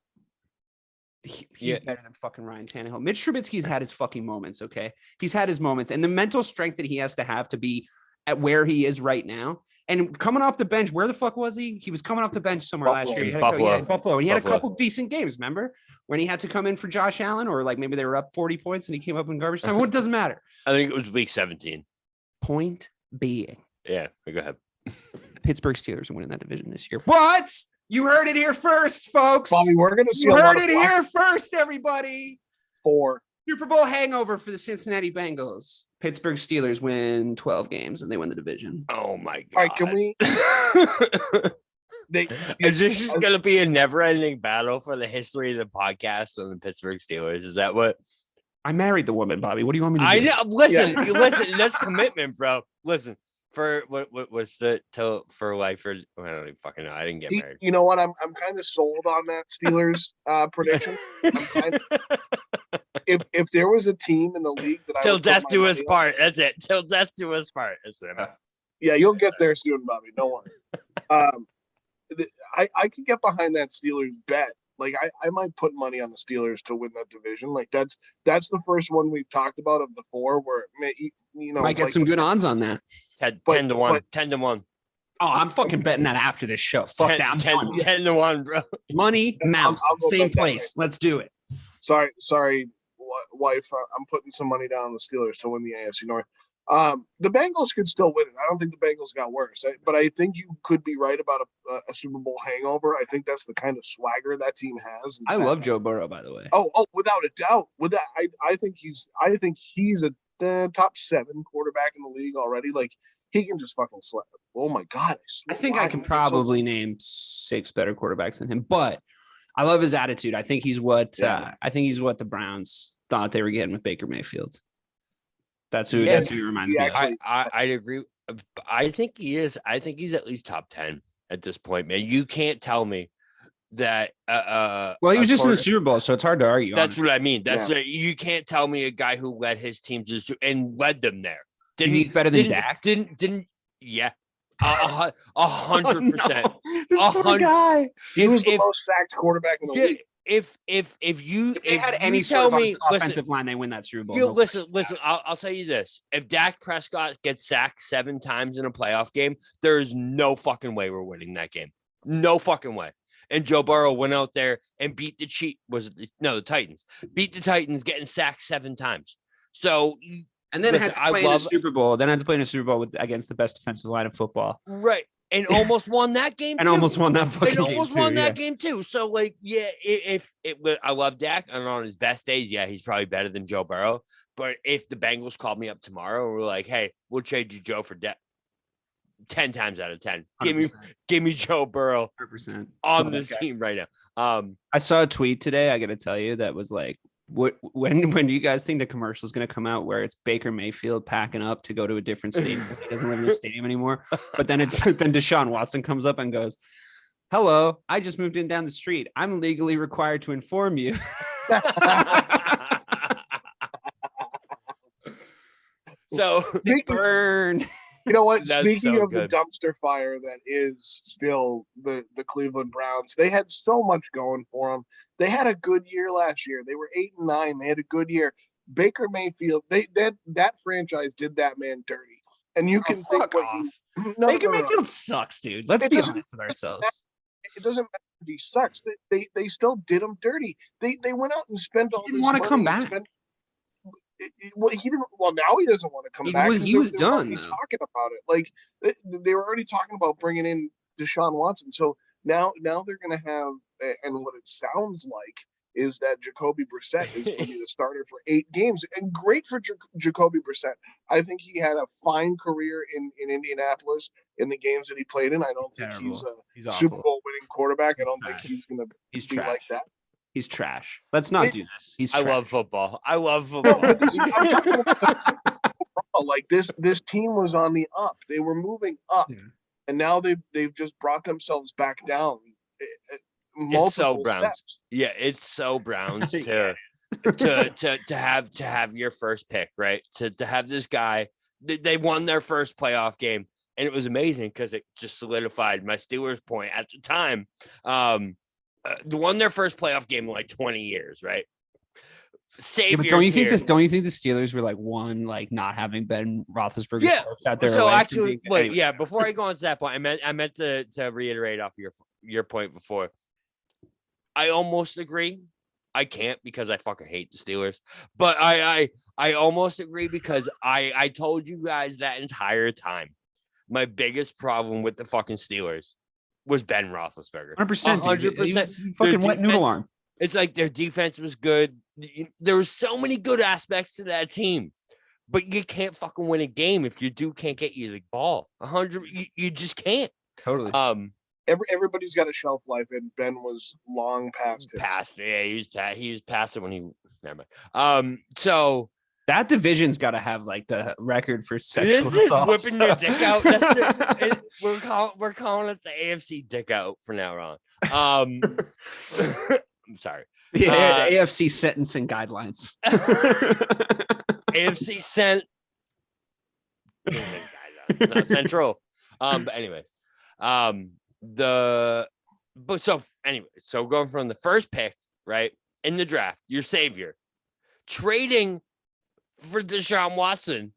He's better than fucking Ryan Tannehill. Mitch Trubisky's had his fucking moments, okay? He's had his moments. And the mental strength that he has to be at where he is right now. And coming off the bench, where the fuck was he? He was coming off the bench somewhere last year. Buffalo. And he had a couple decent games, remember? When he had to come in for Josh Allen, or like maybe they were up 40 points and he came up in garbage time. What doesn't matter? I think it was week 17. Point being. Yeah, go ahead. Pittsburgh Steelers are winning that division this year. What? You heard it here first, folks. Bobby, we're going to see. You heard it here first, everybody. 4. Super Bowl hangover for the Cincinnati Bengals. Pittsburgh Steelers win 12 games and they win the division. Oh my god! All right, can we? Is this just going to be a never-ending battle for the history of the podcast and the Pittsburgh Steelers? Is that what? I married the woman, Bobby. What do you want me to do? I know. Listen, listen. That's commitment, bro. Listen. For what was the for life or I don't even fucking know. I didn't get married. You know what? I'm kind of sold on that Steelers prediction. If there was a team in the league that till death do us part. That's it. Till death do us part. That's it. Yeah, you'll get there soon, Bobby. Don't worry. I could get behind that Steelers bet. Like I might put money on the Steelers to win that division. Like that's the first one we've talked about of the 4 where you know might get some good odds on that. 10 to 1. 10 to 1. Oh, I'm fucking betting that after this show. Fuck 10, that. 10 to 1, bro. Money, mouth, same place. Let's do it. Sorry, wife. I'm putting some money down on the Steelers to win the AFC North. The Bengals could still win it. I don't think the Bengals got worse, but I think you could be right about a Super Bowl hangover. I think that's the kind of swagger that team has. I love Joe Burrow, by the way. Oh, without a doubt. With that, I think he's a top 7 quarterback in the league already. Like he can just fucking slap. Oh my god! I think I can probably name 6 better quarterbacks than him, but I love his attitude. I think he's what the Browns thought they were getting with Baker Mayfield. That's who he reminds me of. I'd agree. I think he is. I think he's at least top 10 at this point, man. You can't tell me that. Well, he was just in the Super Bowl, so it's hard to argue. That's what I mean. You can't tell me a guy who led his team to and led them there. He's better than Dak. Yeah. 100%. This poor guy. He was the most sacked quarterback in the league. If they had any sort of offensive line, they win that Super Bowl. Listen. I'll tell you this: if Dak Prescott gets sacked 7 times in a playoff game, there is no fucking way we're winning that game. No fucking way. And Joe Burrow went out there and beat the Titans. Beat the Titans, getting sacked 7 times. So. And then had to play in a Super Bowl. Then had to play in a Super Bowl against the best defensive line of football. Right. And almost won that game. Almost won that fucking game. Almost won that game too. So like, yeah, I love Dak, and on his best days, yeah, he's probably better than Joe Burrow. But if the Bengals called me up tomorrow and were like, "Hey, we'll trade you Joe for Dak," 10 times out of 10, 100%. Give me Joe Burrow 100% on this team right now. I saw a tweet today. I got to tell you that was like, when do you guys think the commercial is going to come out where it's Baker Mayfield packing up to go to a different stadium? He doesn't live in the stadium anymore. But then then Deshaun Watson comes up and goes, "Hello, I just moved in down the street. I'm legally required to inform you." So burn. You know what? That's Speaking so of good. the dumpster fire that is still the Cleveland Browns, they had so much going for them. They had a good year last year. They were 8-9. They had a good year. Baker Mayfield, that franchise did that man dirty. And you can think what off. you Baker Mayfield sucks, dude. Let's be honest with ourselves. It doesn't matter if he sucks. They still did him dirty. They went out and spent all He didn't this want to come money. back. Well, he didn't. Well, now he doesn't want to come back. He was they were done. already talking about it. Like they were already talking about bringing in Deshaun Watson. So now they're going to have, and what it sounds like is that Jacoby Brissett is going to be the starter for 8 games, and great for Jacoby Brissett. I think he had a fine career in Indianapolis in the games that he played in. I don't think he's a Super Bowl winning quarterback. I don't think he's going to be like that. He's trash. Let's not do this. He's trash. I love football. No, but this team was on the up. They were moving up, and now they've just brought themselves back down. It's so Browns. Steps. Yeah, it's so Browns to have your first pick, right? To have this guy. They won their first playoff game, and it was amazing because it just solidified my Steelers point at the time. Won their first playoff game in like 20 years, right? Saviors. Don't you think the Steelers were like one, like not having Ben Roethlisberger's corpse out there? So actually, wait, yeah. Before I go on to that point, I meant to reiterate off your point before. I almost agree. I can't because I fucking hate the Steelers, but I almost agree because I told you guys that entire time my biggest problem with the fucking Steelers was Ben Roethlisberger. 100%. 100%. Fucking wet noodle arm. It's like their defense was good. There were so many good aspects to that team, but you can't fucking win a game if your dude can't get you the ball. 100, you just can't. Totally. Everybody's got a shelf life, and Ben was long past it. He was past it when he. Never mind. So. That division's got to have like the record for sexual assault. Whipping your dick out. That's it. We're calling it the AFC dick out from now on. I'm sorry. Yeah, AFC sentencing guidelines. AFC not central. But anyways, so going from the first pick, right, in the draft, your savior, trading for Deshaun Watson,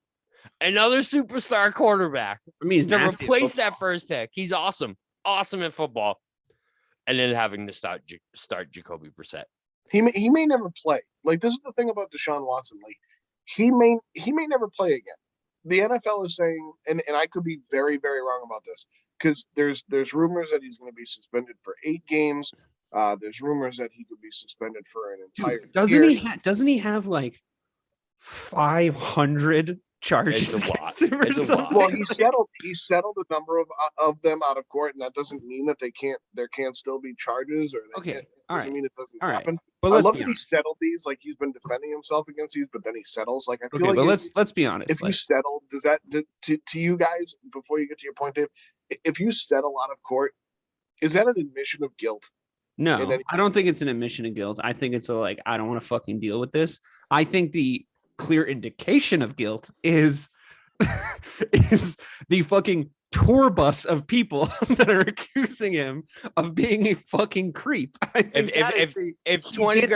another superstar quarterback. I mean, he's to replace that first pick. He's awesome in football, and then having to start Jacoby Brissett. He may never play. Like, this is the thing about Deshaun Watson. Like, he may never play again. The NFL is saying, and I could be very, very wrong about this, because there's rumors that he's going to be suspended for 8 games. There's rumors that he could be suspended for an entire year. Doesn't he have like 500 charges against him or something? Well, he settled a number of them out of court, and that doesn't mean that there can't still be charges, or doesn't mean it doesn't happen. But I love that he settled these, like he's been defending himself against these, but then he settles. Like, I feel like, but let's be honest. If you settle, does that to you guys, before you get to your point, Dave? If you settle out of court, is that an admission of guilt? No, I don't think it's an admission of guilt. I think it's I don't want to fucking deal with this. I think the clear indication of guilt is the fucking tour bus of people that are accusing him of being a fucking creep. If 20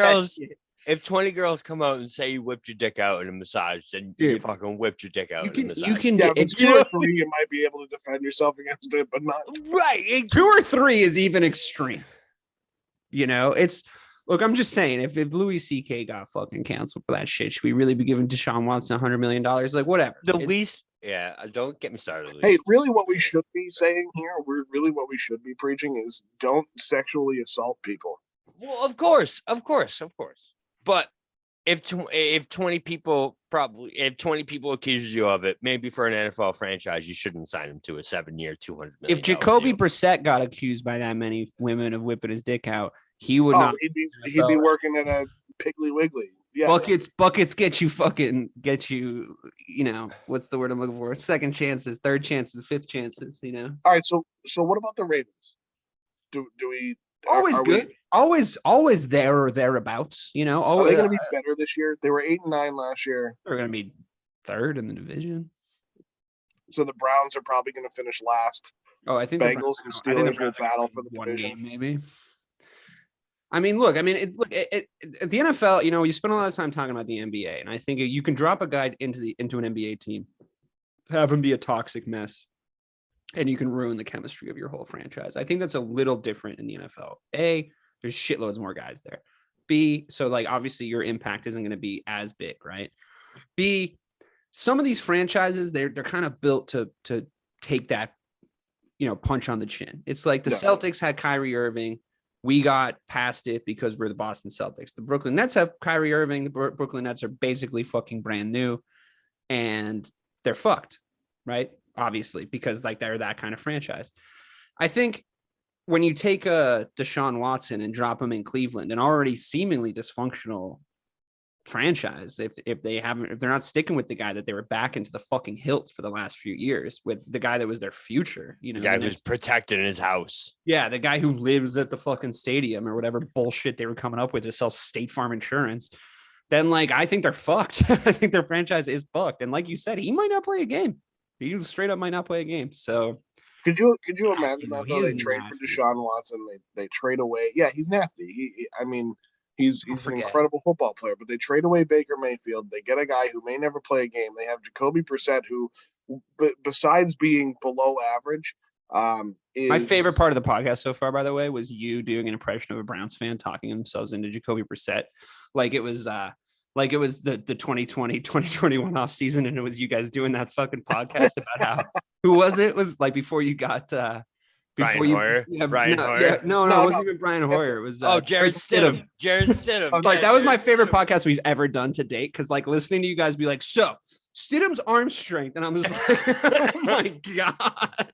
girls come out and say you whipped your dick out in a massage, then you fucking whipped your dick out in a massage. You can get 2 or 3, you might be able to defend yourself against it, but not right. 2 or 3 is even extreme. Look, I'm just saying, if Louis C.K. got fucking canceled for that shit, should we really be giving Deshaun Watson $100 million? Like, whatever. Don't get me started. Hey, really what we should be saying here, what we should be preaching is don't sexually assault people. Well, of course. But if 20 people accuse you of it, maybe for an NFL franchise, you shouldn't sign him to a 7-year, $200 million. If Jacoby Brissett got accused by that many women of whipping his dick out, he would not. He'd be working at a Piggly Wiggly. Yeah, buckets get you. You know, what's the word I'm looking for? Second chances, third chances, fifth chances. You know. All right. So what about the Ravens? Do we Always are good. We, always there or thereabouts. You know. are they going to be better this year? They were 8-9 last year. They're going to be third in the division. So the Browns are probably going to finish last. Oh, I think Bengals and Steelers will battle for the division. Game, maybe. I mean, look. I mean, the NFL. You know, you spend a lot of time talking about the NBA, and I think you can drop a guy into an NBA team, have him be a toxic mess, and you can ruin the chemistry of your whole franchise. I think that's a little different in the NFL. A, there's shitloads more guys there. B, so like obviously your impact isn't going to be as big, right? B, some of these franchises they're kind of built to take that, you know, punch on the chin. It's like the Celtics had Kyrie Irving. We got past it because we're the Boston Celtics. The Brooklyn Nets have Kyrie Irving. The Brooklyn Nets are basically fucking brand new, and they're fucked, right? Obviously, because like they're that kind of franchise. I think when you take a Deshaun Watson and drop him in Cleveland, an already seemingly dysfunctional franchise, if they're not sticking with the guy that they were back into the fucking hilt for the last few years, with the guy that was their future, you know, the guy who's protected in his house. Yeah, the guy who lives at the fucking stadium or whatever bullshit they were coming up with to sell State Farm insurance, then like I think they're fucked. I think their franchise is fucked. And like you said, he might not play a game. He straight up might not play a game. So could you imagine that though? They trade for Deshaun Watson. They trade away. Yeah, he's nasty. He's an incredible football player, but they trade away Baker Mayfield. They get a guy who may never play a game. They have Jacoby Brissett, who, besides being below average, my favorite part of the podcast so far, by the way, was you doing an impression of a Browns fan talking themselves into Jacoby Brissett, like it was the 2020, 2021 offseason, and it was you guys doing that fucking podcast about how who was it? It was like before you got Brian Hoyer. Yeah, Brian no, Hoyer. Yeah, no, it wasn't even Brian Hoyer. It was Jared Stidham. Jared Stidham. Like that was my favorite podcast we've ever done to date, because like listening to you guys be like, so Stidham's arm strength, and I was like, oh my god.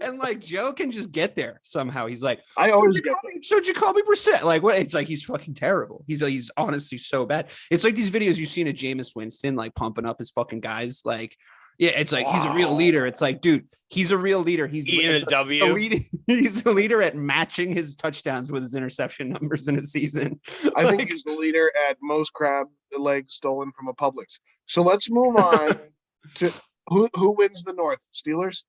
And like Joe can just get there somehow. He's like, I always get so Jacoby Brissett. Like what? It's like he's fucking terrible. He's honestly so bad. It's like these videos you've seen of Jameis Winston like pumping up his fucking guys. Like, yeah, it's like he's a real leader. It's like, dude, he's a real leader. He's eating a W. He's a leader at matching his touchdowns with his interception numbers in a season. I think he's the leader at most crab legs stolen from a Publix. So let's move on to who wins the North? Steelers?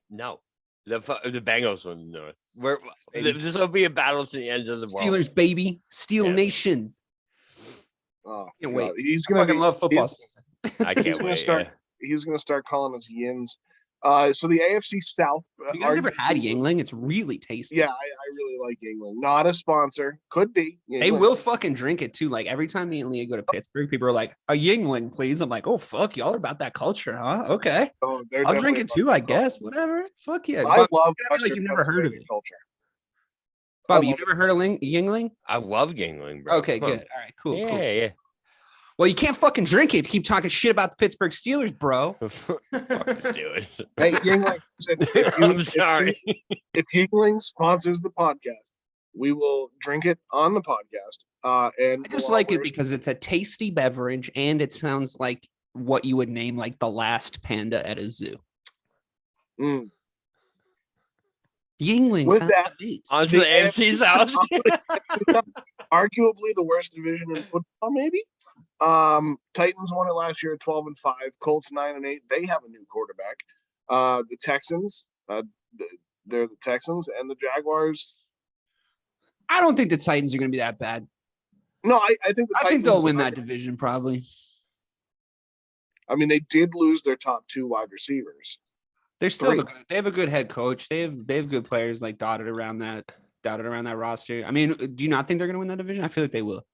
No, the Bengals win the North. This will be a battle to the ends of the world. Steelers, baby, Steel Nation. Oh, can't wait. He's gonna love football season. I can't wait. He's gonna start calling us yins. So the AFC South. You guys ever had Yingling? It's really tasty. Yeah, I really like Yingling. Not a sponsor. Could be. Yingling. They will fucking drink it too. Like every time me and Leah go to Pittsburgh, people are like, a Yingling, please. I'm like, oh, fuck. Y'all are about that culture, huh? Okay. Oh, I'll drink it too, I guess. Whatever. Fuck yeah. I love like you've never heard of it. Culture. Bobby, you've never heard of Yingling? I love Yingling, bro. Okay, good. All right, cool. Yeah. Well, you can't fucking drink it. Keep talking shit about the Pittsburgh Steelers, bro. Fuck the Steelers. Hey, Yingling, I'm sorry. If Yingling sponsors the podcast, we will drink it on the podcast. And I just like it because it's a tasty beverage and it sounds like what you would name like the last panda at a zoo. Mm. Yingling. With that, onto the AFC South. Arguably the worst division in football, maybe. Titans won it last year at 12-5. Colts 9-8. They have a new quarterback. The Texans, they're the Texans, and the Jaguars. I don't think the Titans are going to be that bad. No, I think the Titans. I think they'll win that division probably. I mean, they did lose their top two wide receivers. They're still they have a good head coach. They have good players like dotted around that roster. I mean, do you not think they're going to win that division? I feel like they will.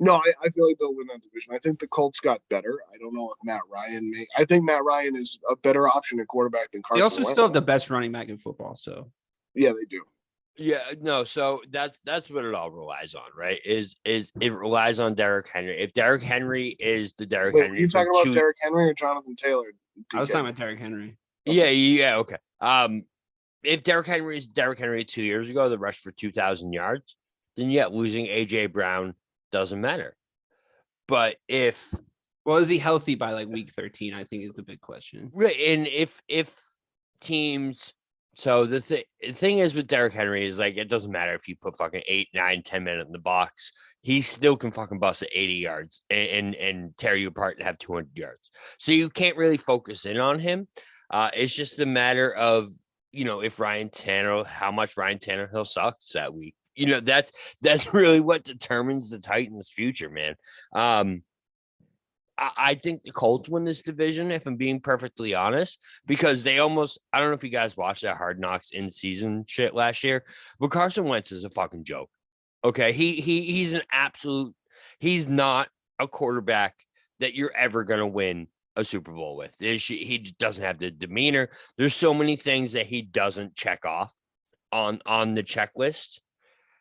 No, I feel like they'll win that division. I think the Colts got better. I don't know if Matt Ryan may. I think Matt Ryan is a better option at quarterback than Carson. They also Wentz. still have the best running back in football. So yeah, they do. Yeah, no. So that's what it all relies on, right? Is it relies on Derrick Henry? If Derrick Henry is the Derrick Henry, you talking about Derrick Henry or Jonathan Taylor? I was talking about Derrick Henry. Okay. Yeah, okay. If Derrick Henry is Derrick Henry 2 years ago, that rushed for 2,000 yards, then losing AJ Brown doesn't matter. But if Well, is he healthy by like week 13? I think is the big question. right, and if teams, so the thing is with Derrick Henry is like it doesn't matter if you put fucking 8, 9, 10 minutes in the box, he still can fucking bust at 80 yards and tear you apart and have 200 yards. So you can't really focus in on him. It's just a matter of if how much Ryan Tannehill sucks that week. That's really what determines the Titans' future, man. I think the Colts win this division, if I'm being perfectly honest, because they almost, I don't know if you guys watched that Hard Knocks in season shit last year, but Carson Wentz is a fucking joke. Okay. He's an absolute, he's not a quarterback that you're ever going to win a Super Bowl with. He doesn't have the demeanor. There's so many things that he doesn't check off on the checklist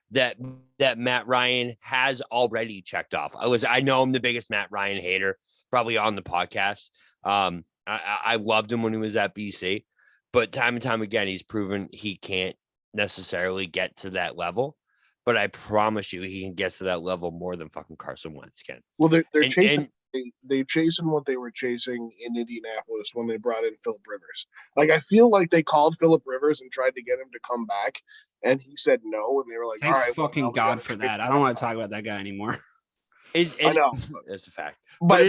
that Matt Ryan has already checked off. I know I'm the biggest Matt Ryan hater probably on the podcast. I loved him when he was at BC, but time and time again, he's proven he can't necessarily get to that level. But I promise you, he can get to that level more than fucking Carson Wentz can. Well, they're chasing. They chasing what they were chasing in Indianapolis when they brought in Phillip Rivers. Like, I feel like they called Phillip Rivers and tried to get him to come back, and he said no. And they were like, Thank "All right, fucking God for that." I don't want to talk about that guy anymore. I know that's a fact, but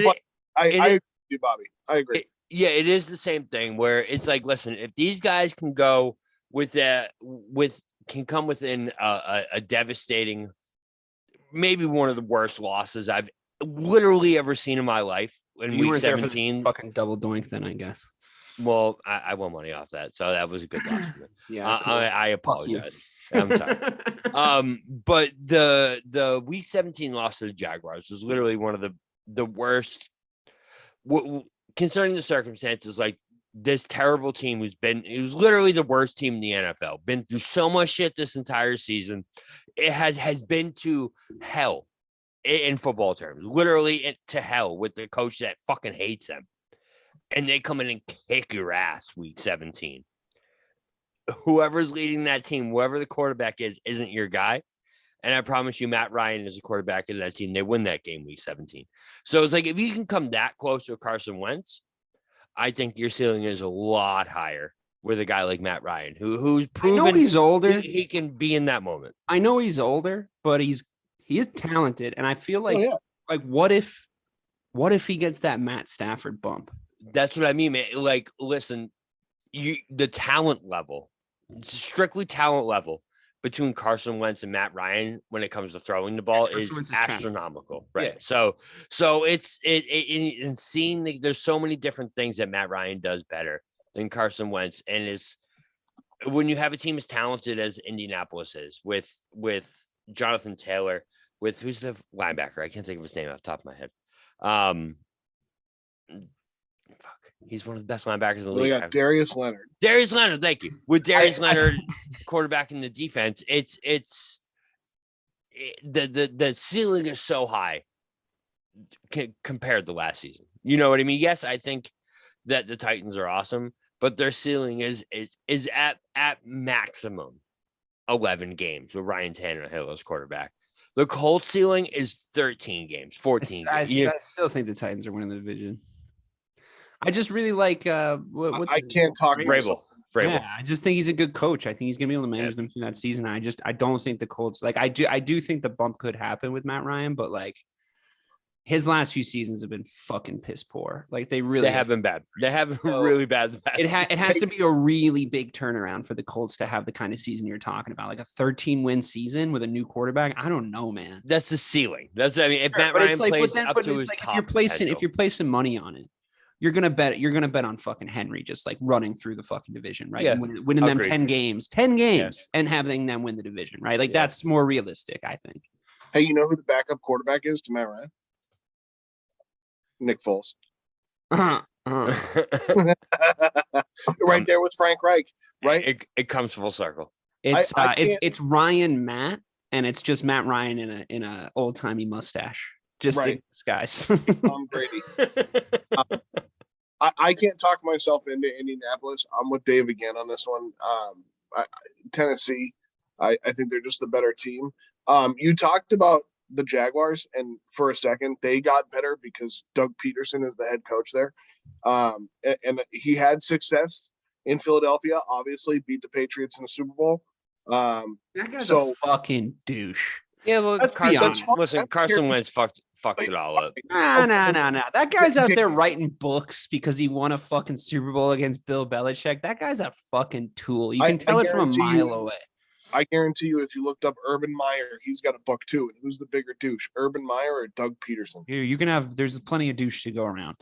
I agree with you, Bobby. I agree. It is the same thing where it's like, listen, if these guys can go can come within a devastating, maybe one of the worst losses I've literally ever seen in my life in week 17. Fucking double doink, then I guess. Well, I won money off that, so that was a good loss for me. Yeah, cool. I apologize. I'm sorry. But the week 17 loss to the Jaguars was literally one of the worst. Concerning the circumstances, like this terrible team it was literally the worst team in the NFL. Been through so much shit this entire season. It has been to hell in football terms, literally to hell with the coach that fucking hates them. And they come in and kick your ass week 17. Whoever's leading that team, whoever the quarterback is, isn't your guy. And I promise you, Matt Ryan is a quarterback of that team. They win that game week 17. So it's like, if you can come that close to Carson Wentz, I think your ceiling is a lot higher with a guy like Matt Ryan, who's proven I know he's older. He can be in that moment. I know he's older, but he is talented. And I feel like, like, what if he gets that Matt Stafford bump? That's what I mean, man. Like, listen, the talent level, strictly talent level between Carson Wentz and Matt Ryan when it comes to throwing the ball is astronomical, right? Yeah. So it's in seeing there's so many different things that Matt Ryan does better than Carson Wentz, and is when you have a team as talented as Indianapolis is with Jonathan Taylor, with who's the linebacker? I can't think of his name off the top of my head. He's one of the best linebackers in the league. We got Darius Leonard. Darius Leonard, thank you. With Darius Leonard quarterback in the defense, the ceiling is so high compared to last season. You know what I mean? Yes, I think that the Titans are awesome, but their ceiling is at maximum 11 games with Ryan Tannehill as quarterback. The Colts ceiling is 13 games, 14 games. I still think the Titans are winning the division. I just really like what's I can't talk Vrabel. Yeah, I just think he's a good coach. I think he's gonna be able to manage them through that season. I don't think the Colts, like, I do think the bump could happen with Matt Ryan, but like his last few seasons have been fucking piss poor. Like they have been bad. They have been really bad. It has to be a really big turnaround for the Colts to have the kind of season you're talking about, like a 13-win season with a new quarterback. I don't know, man. That's the ceiling. That's if Matt Ryan plays up to his top. If you're placing money on it, you're gonna bet on fucking Henry just like running through the fucking division, right? Yeah. Winning them 10 games, and having them win the division, right? Like that's more realistic, I think. Hey, you know who the backup quarterback is to Matt Ryan? Nick Foles. Right there with Frank Reich, right? It comes full circle. It's Ryan Matt, and it's just Matt Ryan in a old timey mustache. Just in disguise. Tom Brady. I can't talk myself into Indianapolis. I'm with Dave again on this one. Tennessee, I think they're just the better team. You talked about the Jaguars, and for a second they got better because Doug Peterson is the head coach there. And he had success in Philadelphia, obviously beat the Patriots in the Super Bowl. That guy's a fucking douche. Yeah, well, Let's be honest. Carson Wentz fucked it all up. Nah. That guy's out there writing books because he won a fucking Super Bowl against Bill Belichick. That guy's a fucking tool. You can tell it from a mile away. I guarantee you, if you looked up Urban Meyer, he's got a book too. And who's the bigger douche, Urban Meyer or Doug Peterson? Here, you can have. There's plenty of douche to go around.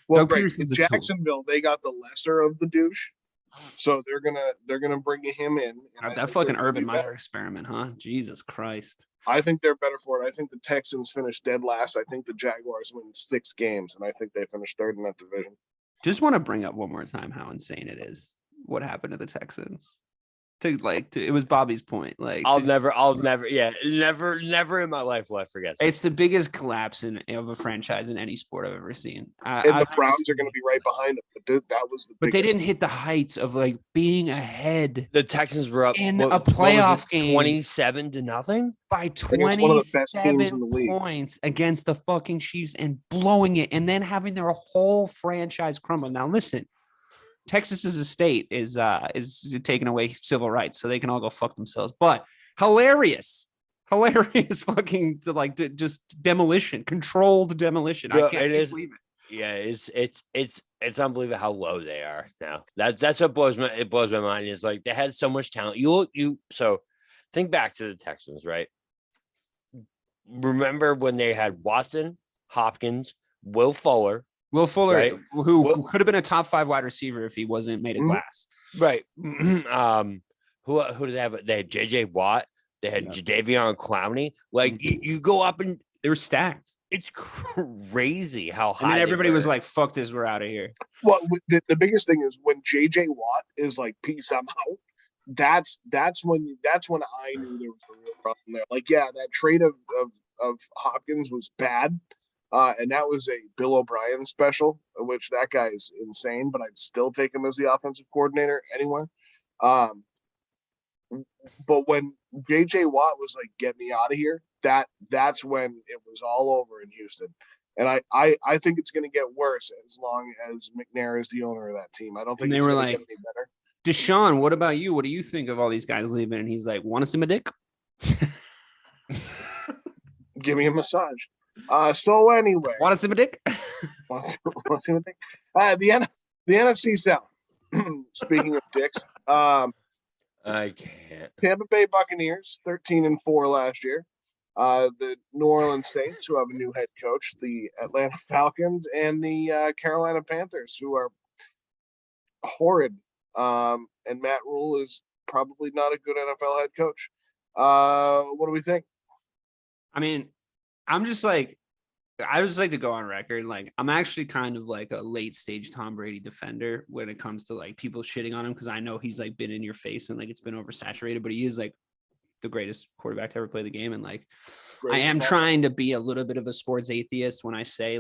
Well, right. In Jacksonville, they got the lesser of the douche, so they're gonna bring him in. That fucking Urban Meyer experiment, huh? Jesus Christ. I think they're better for it. I think the Texans finished dead last. I think the Jaguars win 6 games, and I think they finished third in that division. Just want to bring up one more time how insane it is what happened to the Texans. It was Bobby's point. I'll never in my life will I forget that. It's the biggest collapse of a franchise in any sport I've ever seen. And the Browns are going to be right behind them. But that was the biggest. But they didn't hit the heights of being ahead. The Texans were up in a playoff game, 27-0 by 27 points against the fucking Chiefs and blowing it, and then having their whole franchise crumble. Now listen. Texas as a state is taking away civil rights, so they can all go fuck themselves. But hilarious fucking just demolition, controlled demolition. Bro, I can't believe it. Yeah, it's unbelievable how low they are now. That's what blows my mind. Is they had so much talent. So think back to the Texans, right? Remember when they had Watson, Hopkins, Will Fuller, right? who could have been a top 5 wide receiver if he wasn't made of glass. Right. Who did they have? They had JJ Watt. They had Jadeveon Clowney. You go up and they were stacked. It's crazy how high. And then everybody was like, "Fuck this, we're out of here." Well, the biggest thing is when JJ Watt is like, "Peace, I'm out." That's when I knew there was a real problem there. That trade of Hopkins was bad. And that was a Bill O'Brien special, which that guy is insane, but I'd still take him as the offensive coordinator anyway. But when JJ Watt was like, "Get me out of here," that's when it was all over in Houston. And I think it's going to get worse as long as McNair is the owner of that team. I don't think it's going to get any better. Deshaun, what about you? What do you think of all these guys leaving? And he's like, "Want to see my dick? Give me a massage." So anyway, want to see my dick? Want to see my dick? The NFC South. Speaking of dicks, I can't. Tampa Bay Buccaneers 13-4 last year. The New Orleans Saints, who have a new head coach, the Atlanta Falcons, and the Carolina Panthers, who are horrid. And Matt Rule is probably not a good NFL head coach. What do we think? I mean, I would just like to go on record. I'm actually kind of like a late stage Tom Brady defender when it comes to people shitting on him, because I know he's been in your face and it's been oversaturated, but he is the greatest quarterback to ever play the game. And I am trying to be a little bit of a sports atheist when I say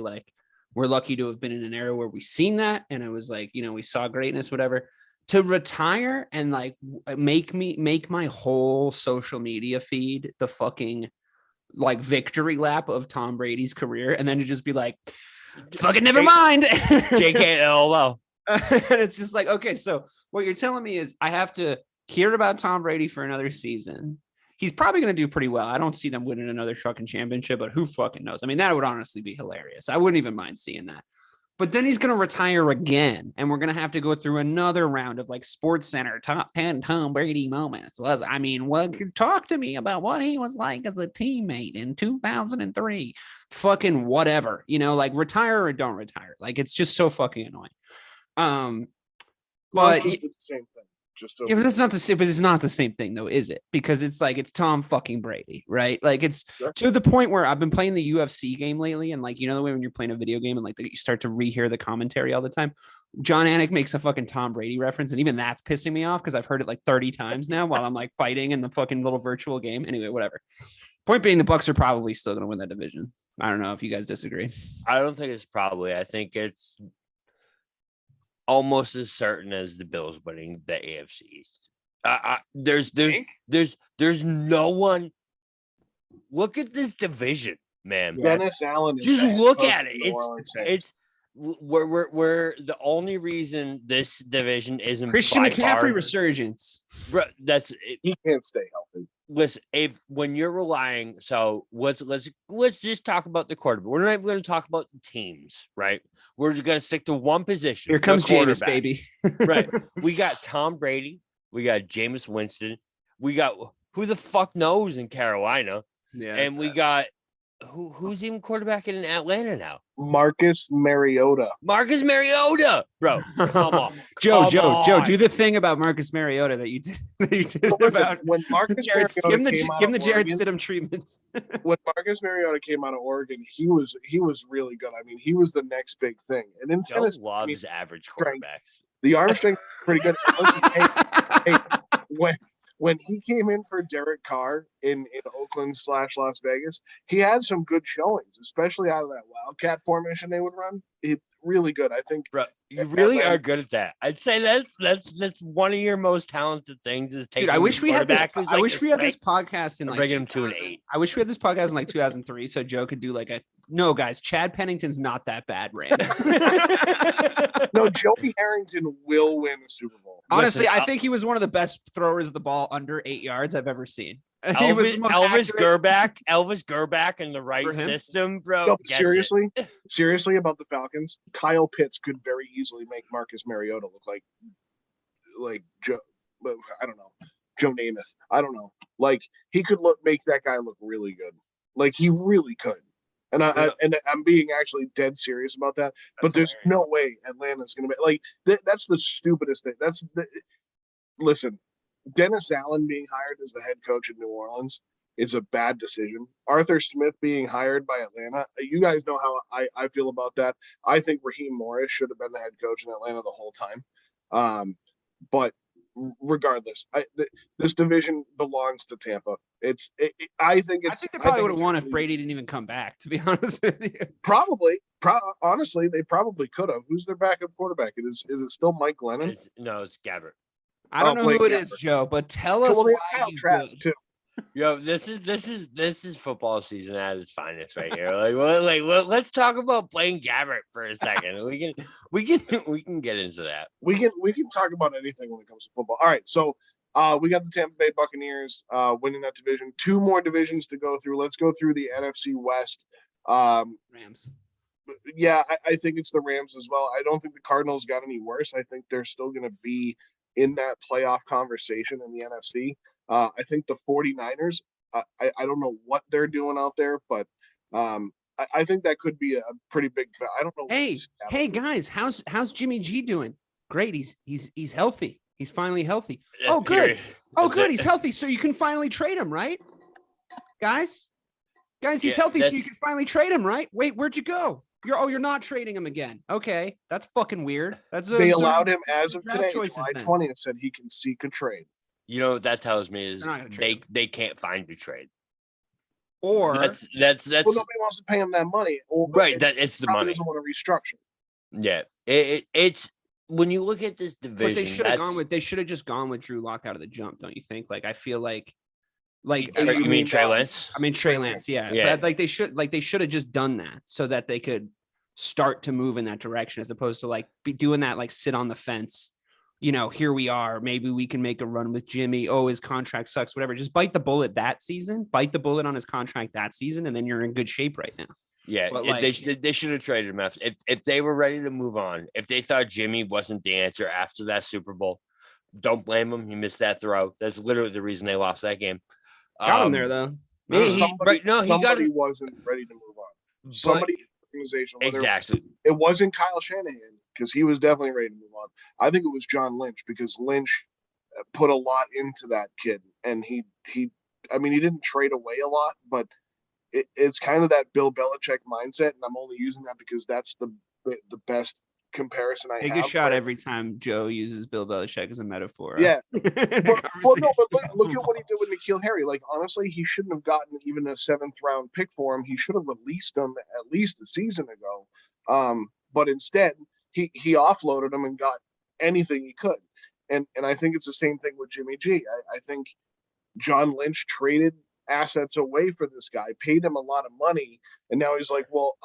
we're lucky to have been in an era where we've seen that, and it was we saw greatness, whatever. To retire and make my whole social media feed the fucking victory lap of Tom Brady's career, and then to just be fucking never mind. JKLOL. It's just okay, so what you're telling me is I have to hear about Tom Brady for another season. He's probably going to do pretty well. I don't see them winning another fucking championship, but who fucking knows? I mean, that would honestly be hilarious. I wouldn't even mind seeing that. But then he's going to retire again, and we're going to have to go through another round of Sports Center top 10 Tom Brady moments. Talk to me about what he was like as a teammate in 2003. Fucking whatever, retire or don't retire. It's just so fucking annoying. But just the same thing. Yeah, but it's not the same thing though, is it? Because it's Tom fucking Brady, right? It's to the point where I've been playing the UFC game lately, and the way when you're playing a video game and you start to rehear the commentary all the time. John Anik makes a fucking Tom Brady reference, and even that's pissing me off because I've heard it 30 times now while I'm fighting in the fucking little virtual game. Anyway, whatever. Point being, the Bucs are probably still going to win that division. I don't know if you guys disagree. I don't think it's probably. I think it's almost as certain as the Bills winning the AFC East. There's no one look at this division, man. Dennis Allen. Just look at it. It's we're the only reason this division isn't Christian by McCaffrey far, resurgence. bro, that's he can't stay healthy. Listen, when you're relying, so let's just talk about the quarterback. We're not even going to talk about the teams, right? We're just going to stick to one position. Here comes Jameis, baby. Right. We got Tom Brady. We got Jameis Winston. We got who the fuck knows in Carolina. Yeah. And we got who's even quarterback in Atlanta now? Marcus Mariota, bro. Come on. Joe, do the thing about Marcus Mariota that you did. Listen, when Marcus Mariota give him the Jarrett Stidham treatments. When Marcus Mariota came out of Oregon, he was really good. I mean, he was the next big thing. And in Joe Tennessee, loves average quarterbacks. The arm strength is pretty good. Listen, hey, when he came in for Derek Carr in Oakland / Las Vegas, he had some good showings, especially out of that Wildcat formation they would run. Really good. I think, bro, you really are good at that. I'd say that's one of your most talented things is taking. Dude, I wish we had this. I wish we had this podcast in like bringing him to an 8. I wish we had this podcast in like 2003, so Joe could do like a no, guys. Chad Pennington's not that bad, Rams. No, Joey Harrington will win the Super Bowl. Honestly, I think he was one of the best throwers of the ball under 8 yards I've ever seen. Elvis Gerback in the right system, bro. No, seriously about the Falcons, Kyle Pitts could very easily make Marcus Mariota look like Joe. I don't know, Joe Namath. I don't know. Like he could make that guy look really good. Like he really could. And I'm being actually dead serious about that. But there's no way Atlanta's going to be like that's the stupidest thing. Listen. Dennis Allen being hired as the head coach in New Orleans is a bad decision. Arthur Smith being hired by Atlanta, you guys know how I feel about that. I think Raheem Morris should have been the head coach in Atlanta the whole time. But regardless, this division belongs to Tampa. I think they probably would have won if Brady didn't even come back, to be honest with you. Probably. Honestly, they probably could have. Who's their backup quarterback? Is it still Mike Glennon? No, it's Gabbert. I don't know who it is, Joe, but tell us why he's good. Too. Yo, this is football season at its finest right here. Let's talk about playing Gabbert for a second. We can get into that. We can talk about anything when it comes to football. All right, so we got the Tampa Bay Buccaneers winning that division. 2 more divisions to go through. Let's go through the NFC West. Rams. Yeah, I think it's the Rams as well. I don't think the Cardinals got any worse. I think they're still going to be in that playoff conversation in the NFC. I think the 49ers, I don't know what they're doing out there, but I think that could be a pretty big. I don't know. Hey guys, how's Jimmy G doing? Great. He's healthy. He's finally healthy. Oh, good. Good. He's healthy. So you can finally trade him, right? Guys, he's healthy. So you can finally trade him, right? Wait, where'd you go? You're not trading him again. Okay, that's fucking weird. They allowed him as of today, July 20th, said he can seek a trade. You know what that tells me is they can't find a trade. Or that's well, nobody wants to pay him that money. Right, that it's the money. Doesn't want to restructure. Yeah, it's when you look at this division, but they should have just gone with Drew Lock out of the jump, don't you think? Like I feel like you mean Trey Lance? I mean Trey Lance, yeah. But they should have just done that so that they could start to move in that direction as opposed to be doing that sit on the fence. Here we are. Maybe we can make a run with Jimmy. Oh, his contract sucks, whatever. Just bite the bullet that season. Bite the bullet on his contract that season, and then you're in good shape right now. Yeah, they should have traded him after. If they were ready to move on, if they thought Jimmy wasn't the answer after that Super Bowl, don't blame him. He missed that throw. That's literally the reason they lost that game. Got him there though. Somebody wasn't ready to move on. Somebody in the organization. Exactly. It wasn't Kyle Shanahan because he was definitely ready to move on. I think it was John Lynch because Lynch put a lot into that kid, and he didn't trade away a lot, but it's kind of that Bill Belichick mindset, and I'm only using that because that's the best comparison I have. Take a shot every time Joe uses Bill Belichick as a metaphor. Yeah. But look at what he did with N'Keal Harry. Honestly, he shouldn't have gotten even a 7th round pick for him. He should have released him at least a season ago. But instead, he offloaded him and got anything he could. And I think it's the same thing with Jimmy G. I think John Lynch traded assets away for this guy, paid him a lot of money, and now he's like, well,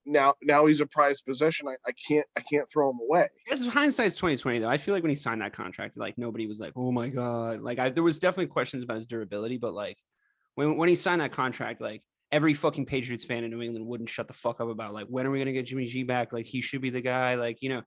now he's a prized possession. I can't throw him away. It's hindsight's 2020 though. I feel like when he signed that contract, like nobody was like, oh my god. Like there was definitely questions about his durability, but like when he signed that contract, like every fucking Patriots fan in New England wouldn't shut the fuck up about like when are we gonna get Jimmy G back? Like he should be the guy. Like a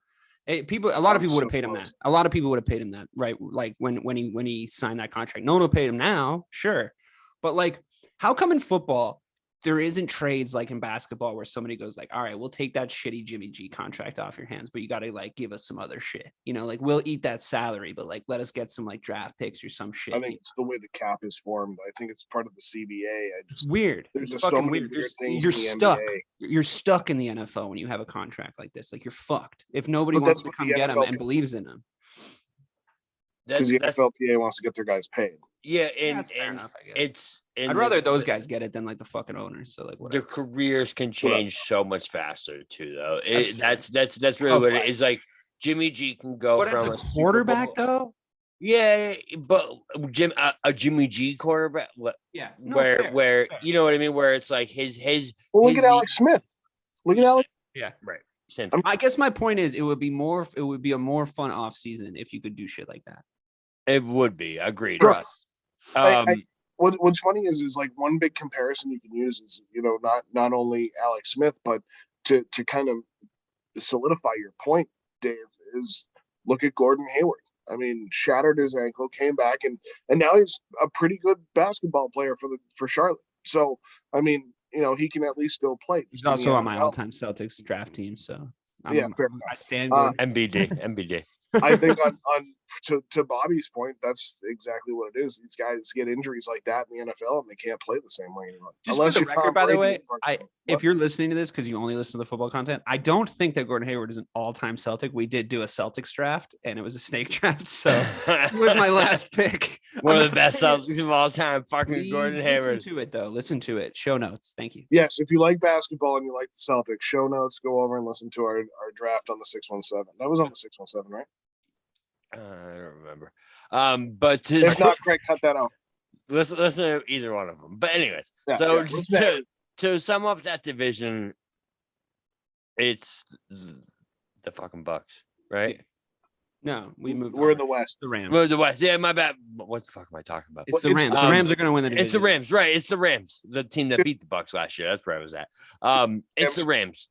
lot of people would have paid him that. A lot of people would have paid him that, right? Like when he signed that contract. No one will pay him now, sure, but like how come in football there isn't trades like in basketball where somebody goes like, all right, we'll take that shitty Jimmy G contract off your hands, but you got to like give us some other shit, like we'll eat that salary, but like let us get some like draft picks or some shit. I think it's the way the cap is formed. I think it's part of the CBA. It's weird. There's it's just fucking so many weird. weird things. You're stuck. NBA. You're stuck in the NFL when you have a contract like this. Like you're fucked if nobody wants to come get him and believes in him. Because the NFLPA wants to get their guys paid. Yeah, and fair enough, I guess. I'd rather those guys get it than like the fucking owners. So like whatever. Their careers can change so much faster too, though. That's really what it is. Like Jimmy G can go from as a quarterback though. Yeah, but a Jimmy G quarterback. Yeah, fair. You know what I mean? Where it's like his. Well, look at Alex Smith. Look at Alex. Yeah, right. I guess my point is, it would be a more fun off season if you could do shit like that. It would be agreed. For us. What's funny is like one big comparison you can use is not only Alex Smith, but to kind of solidify your point, Dave, is look at Gordon Hayward. I mean, shattered his ankle, came back, and now he's a pretty good basketball player for Charlotte. So I mean, he can at least still play. He's also on my all-time Celtics draft team, so fair enough. I stand MBD. I think to Bobby's point, that's exactly what it is. These guys get injuries like that in the NFL, and they can't play the same way anymore. Unless you're Tom Brady, by the way, if you're listening to this because you only listen to the football content, I don't think that Gordon Hayward is an all-time Celtic. We did do a Celtics draft, and it was a snake draft, so it was my last pick. One of the best Celtics of all time. Fucking Gordon Hayward. Listen to it though. Listen to it. Show notes. Thank you. Yes, if you like basketball and you like the Celtics, show notes. Go over and listen to our draft on the 617. That was on the 617, right? I don't remember. But if not, Craig, cut that out. Listen to either one of them. But anyways, to sum up that division, it's the fucking Bucks, right? No, we moved. We're in the West. The Rams. We're in the West. Yeah, my bad. What the fuck am I talking about? It's the Rams. The Rams are going to win the division. It's the Rams, right? It's the Rams, the team that beat the Bucks last year. That's where I was at. It's the Rams.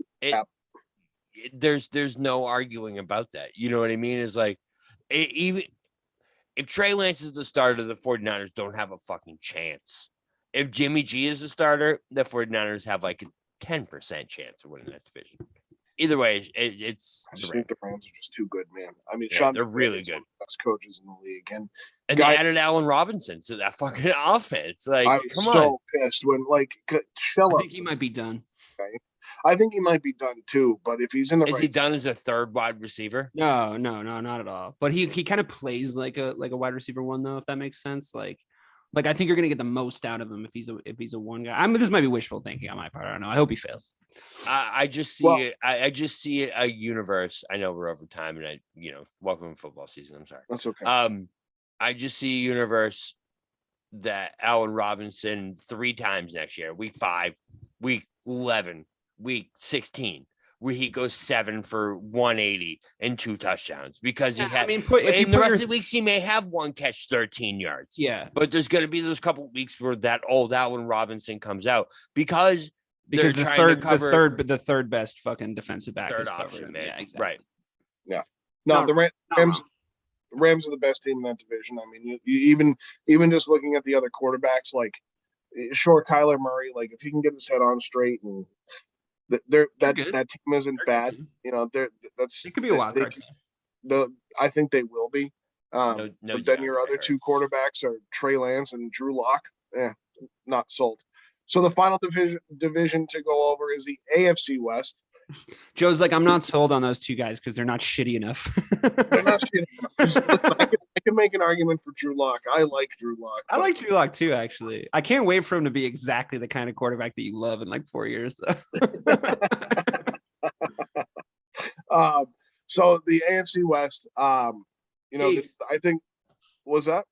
There's no arguing about that. You know what I mean? It's like even if Trey Lance is the starter, the 49ers don't have a fucking chance. If Jimmy G is the starter, the 49ers have like a 10% chance of winning that division. Either way, it's. I just think the Rams are just too good, man. I mean, they're really good. Best coaches in the league, and they added Allen Robinson to that fucking offense. Like, I was so pissed when shell up. I think he might be done. Okay. I think he might be done too. But if he's in the is he done as a third wide receiver? No, not at all. But he kind of plays like a wide receiver one though, if that makes sense. Like I think you're gonna get the most out of him if he's a one guy. I mean, this might be wishful thinking on my part. I don't know. I hope he fails. I just see it. I just see a universe. I know we're over time, and welcome to football season. I'm sorry. That's okay. I just see a universe that Allen Robinson 3 times next year: week 5, week 11, week 16. Where he goes 7 for 180 and 2 touchdowns because he had. In the rest of the weeks, he may have 1 catch, 13 yards. Yeah, but there's going to be those couple of weeks where that old Allen Robinson comes out because the third best fucking defensive back is option, covered. man. Yeah, exactly. Right. Yeah. No, the Rams are the best team in that division. I mean, you even just looking at the other quarterbacks, like Kyler Murray, like if he can get his head on straight and. That team isn't bad. It could be a wild card team. I think they will be. No, but then your other 2 quarterbacks are Trey Lance and Drew Lock. Not sold. So the final division to go over is the AFC West. Joe's like, I'm not sold on those 2 guys because they're not shitty enough. They're not shitty enough. I can make an argument for Drew Lock. I like Drew Lock. I like Drew Lock too, actually. I can't wait for him to be exactly the kind of quarterback that you love in 4 years, though. So the AFC West, I think, was that?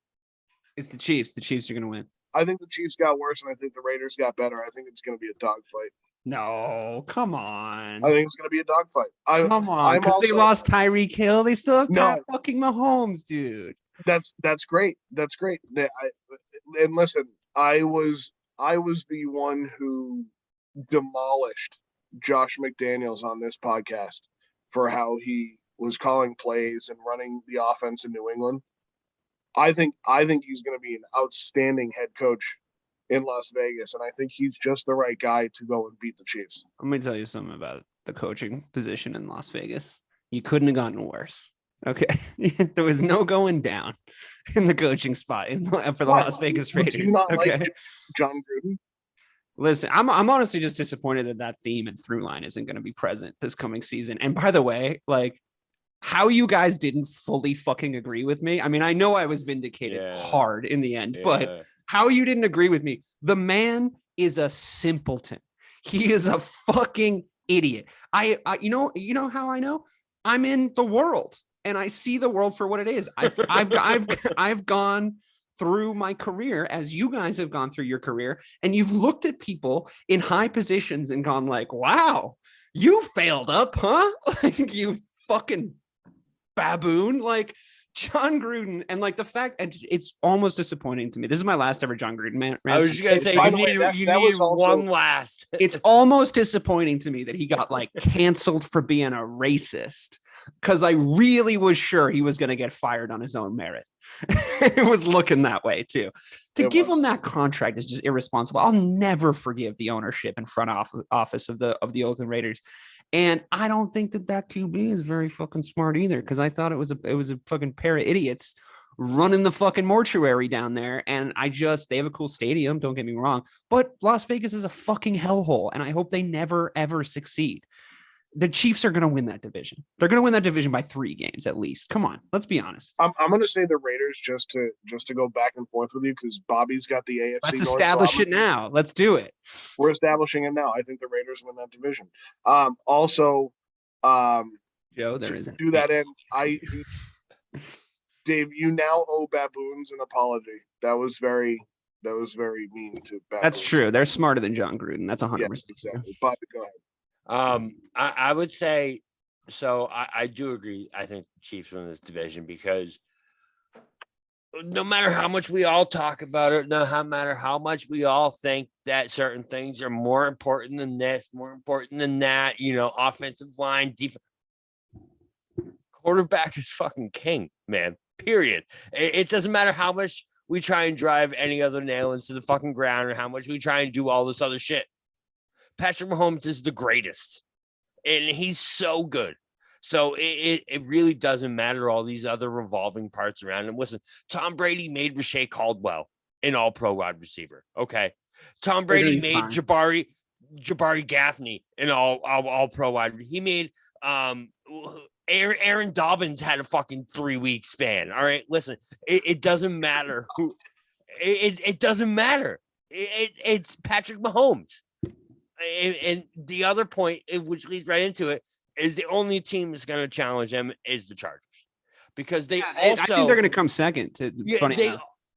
It's the Chiefs. The Chiefs are going to win. I think the Chiefs got worse, and I think the Raiders got better. I think it's going to be a dogfight. No, come on. I think it's going to be a dogfight. Come on, because they lost Tyreek Hill. They still have Pat fucking Mahomes, dude. That's great. That's great. And listen, I was the one who demolished Josh McDaniels on this podcast for how he was calling plays and running the offense in New England. I think he's going to be an outstanding head coach in Las Vegas, and I think he's just the right guy to go and beat the Chiefs. Let me tell you something about the coaching position in Las Vegas. You couldn't have gotten worse. Okay, there was no going down in the coaching spot for the Las Vegas Raiders. Do you not like John Gruden? Listen, I'm honestly just disappointed that theme and through line isn't going to be present this coming season. And by the way, like, how you guys didn't fully fucking agree with me. I mean, I know I was vindicated hard in the end, but how you didn't agree with me. The man is a simpleton. He is a fucking idiot. I you know how I know? I'm in the world and I see the world for what it is. I've gone through my career as you guys have gone through your career, and you've looked at people in high positions and gone like, wow, you failed up, huh? Like, you fucking baboon. Like, John Gruden, and like the fact, and it's almost disappointing to me. This is my last ever John Gruden man. I was just gonna say you need one last. It's almost disappointing to me that he got like canceled for being a racist, because I really was sure he was going to get fired on his own merit. It was looking that way too. To give him that contract is just irresponsible. I'll never forgive the ownership and front office of the Oakland Raiders. And I don't think that QB is very fucking smart either, because I thought it was a fucking pair of idiots running the fucking mortuary down there. And they have a cool stadium, don't get me wrong, but Las Vegas is a fucking hellhole, and I hope they never ever succeed. The Chiefs are going to win that division. They're going to win that division by 3 games at least. Come on, let's be honest. I'm going to say the Raiders just to go back and forth with you, because Bobby's got the AFC. Let's establish it now. Let's do it. We're establishing it now. I think the Raiders win that division. Also, Joe, there isn't. Do that end. Dave, you now owe baboons an apology. That was very mean to baboons. That's true. They're smarter than John Gruden. That's 100%. Yes, exactly. Bobby, go ahead. I would say, so I do agree. I think the Chiefs win this division, because no matter how much we all talk about it, no matter how much we all think that certain things are more important than this, more important than that, offensive line, defense, quarterback is fucking king, man, period. It doesn't matter how much we try and drive any other nail into the fucking ground, or how much we try and do all this other shit. Patrick Mahomes is the greatest, and he's so good. So it really doesn't matter all these other revolving parts around him. Listen, Tom Brady made Rashay Caldwell an all-pro wide receiver. Okay. Tom Brady made Jabari Gaffney an all-pro wide. He made Aaron Dobbins had a fucking 3-week span. All right. Listen, it doesn't matter who it doesn't matter. It's Patrick Mahomes. And the other point, which leads right into it, is the only team that's going to challenge them is the Chargers, because I think they're going to come second.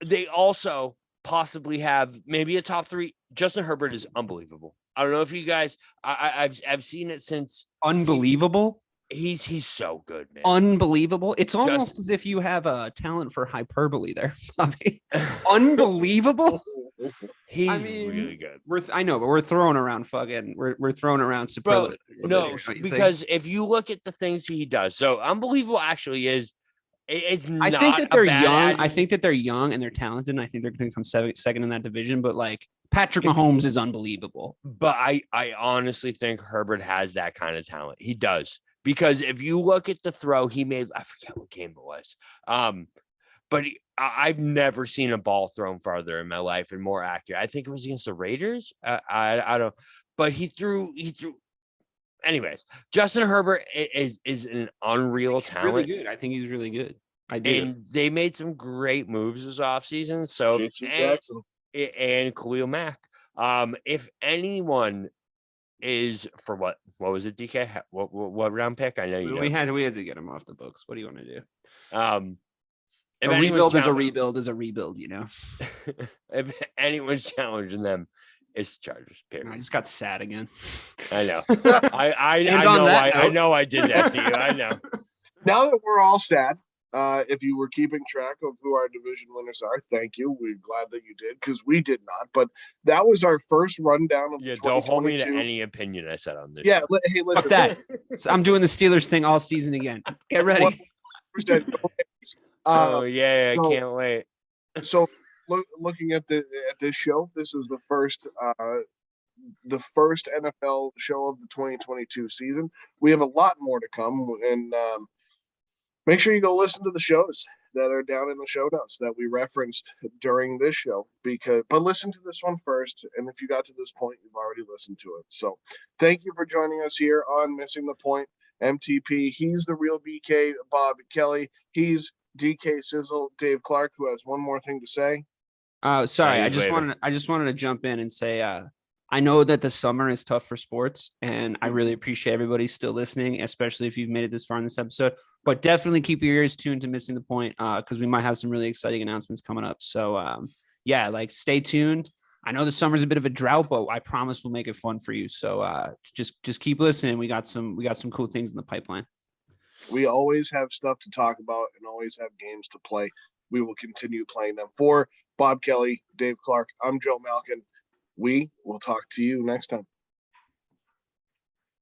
They also possibly have maybe a top 3. Justin Herbert is unbelievable. I don't know if you guys, I've seen it since. Unbelievable. He's so good, man. Unbelievable. It's almost as if you have a talent for hyperbole there, Bobby. Unbelievable. He's really good. I know, but we're throwing around we're throwing around superlative. No, because if you look at the things he does, so unbelievable actually is. I think that they're young. I think that they're young and they're talented, and I think they're going to come second in that division. But like, Patrick Mahomes is unbelievable. But I honestly think Herbert has that kind of talent. He does. Because if you look at the throw he made, I forget what game it was. But I've never seen a ball thrown farther in my life and more accurate. I think it was against the Raiders. I don't. But he threw. Anyways, Justin Herbert is an unreal talent. Really good. I think he's really good. I do. And they made some great moves this offseason. So and Khalil Mack. If anyone is for what was it, DK? What round pick? I know you know. We had to get him off the books. What do you want to do? If a anyone's rebuild is a challenge- rebuild is a rebuild, you know. if anyone's challenging them, it's the Chargers. I Period. just got sad again. I know. And I on know. that I note- know. I did that to you. I know. Now that we're all sad, if you were keeping track of who our division winners are, thank you. We're glad that you did because we did not. But that was our first rundown of Yeah, the don't hold me to 2022. any opinion I said on this. Yeah, show. hey, Fuck listen. that. So I'm doing the Steelers thing all season again. Get ready. 100%. Oh yeah, I so- can't wait. So looking at this show, this is the first NFL show of the 2022 season. We have a lot more to come, and make sure you go listen to the shows that are down in the show notes that we referenced during this show. But listen to this one first, and if you got to this point, you've already listened to it. So thank you for joining us here on Missing the Point MTP. He's the real BK, Bob Kelly. He's DK Sizzle, Dave Clarke, who has one more thing to say. Sorry, Yeah, I he's just waving. wanted to jump in and say I know that the summer is tough for sports, and I really appreciate everybody still listening, especially if you've made it this far in this episode. But definitely keep your ears tuned to Missing the Point because we might have some really exciting announcements coming up. So yeah, like stay tuned. I know the summer's a bit of a drought, but I promise we'll make it fun for you. So just keep listening. We got some cool things in the pipeline. We always have stuff to talk about and always have games to play. We will continue playing them. For Bob Kelly, Dave Clarke, I'm Joe Malkin. We will talk to you next time.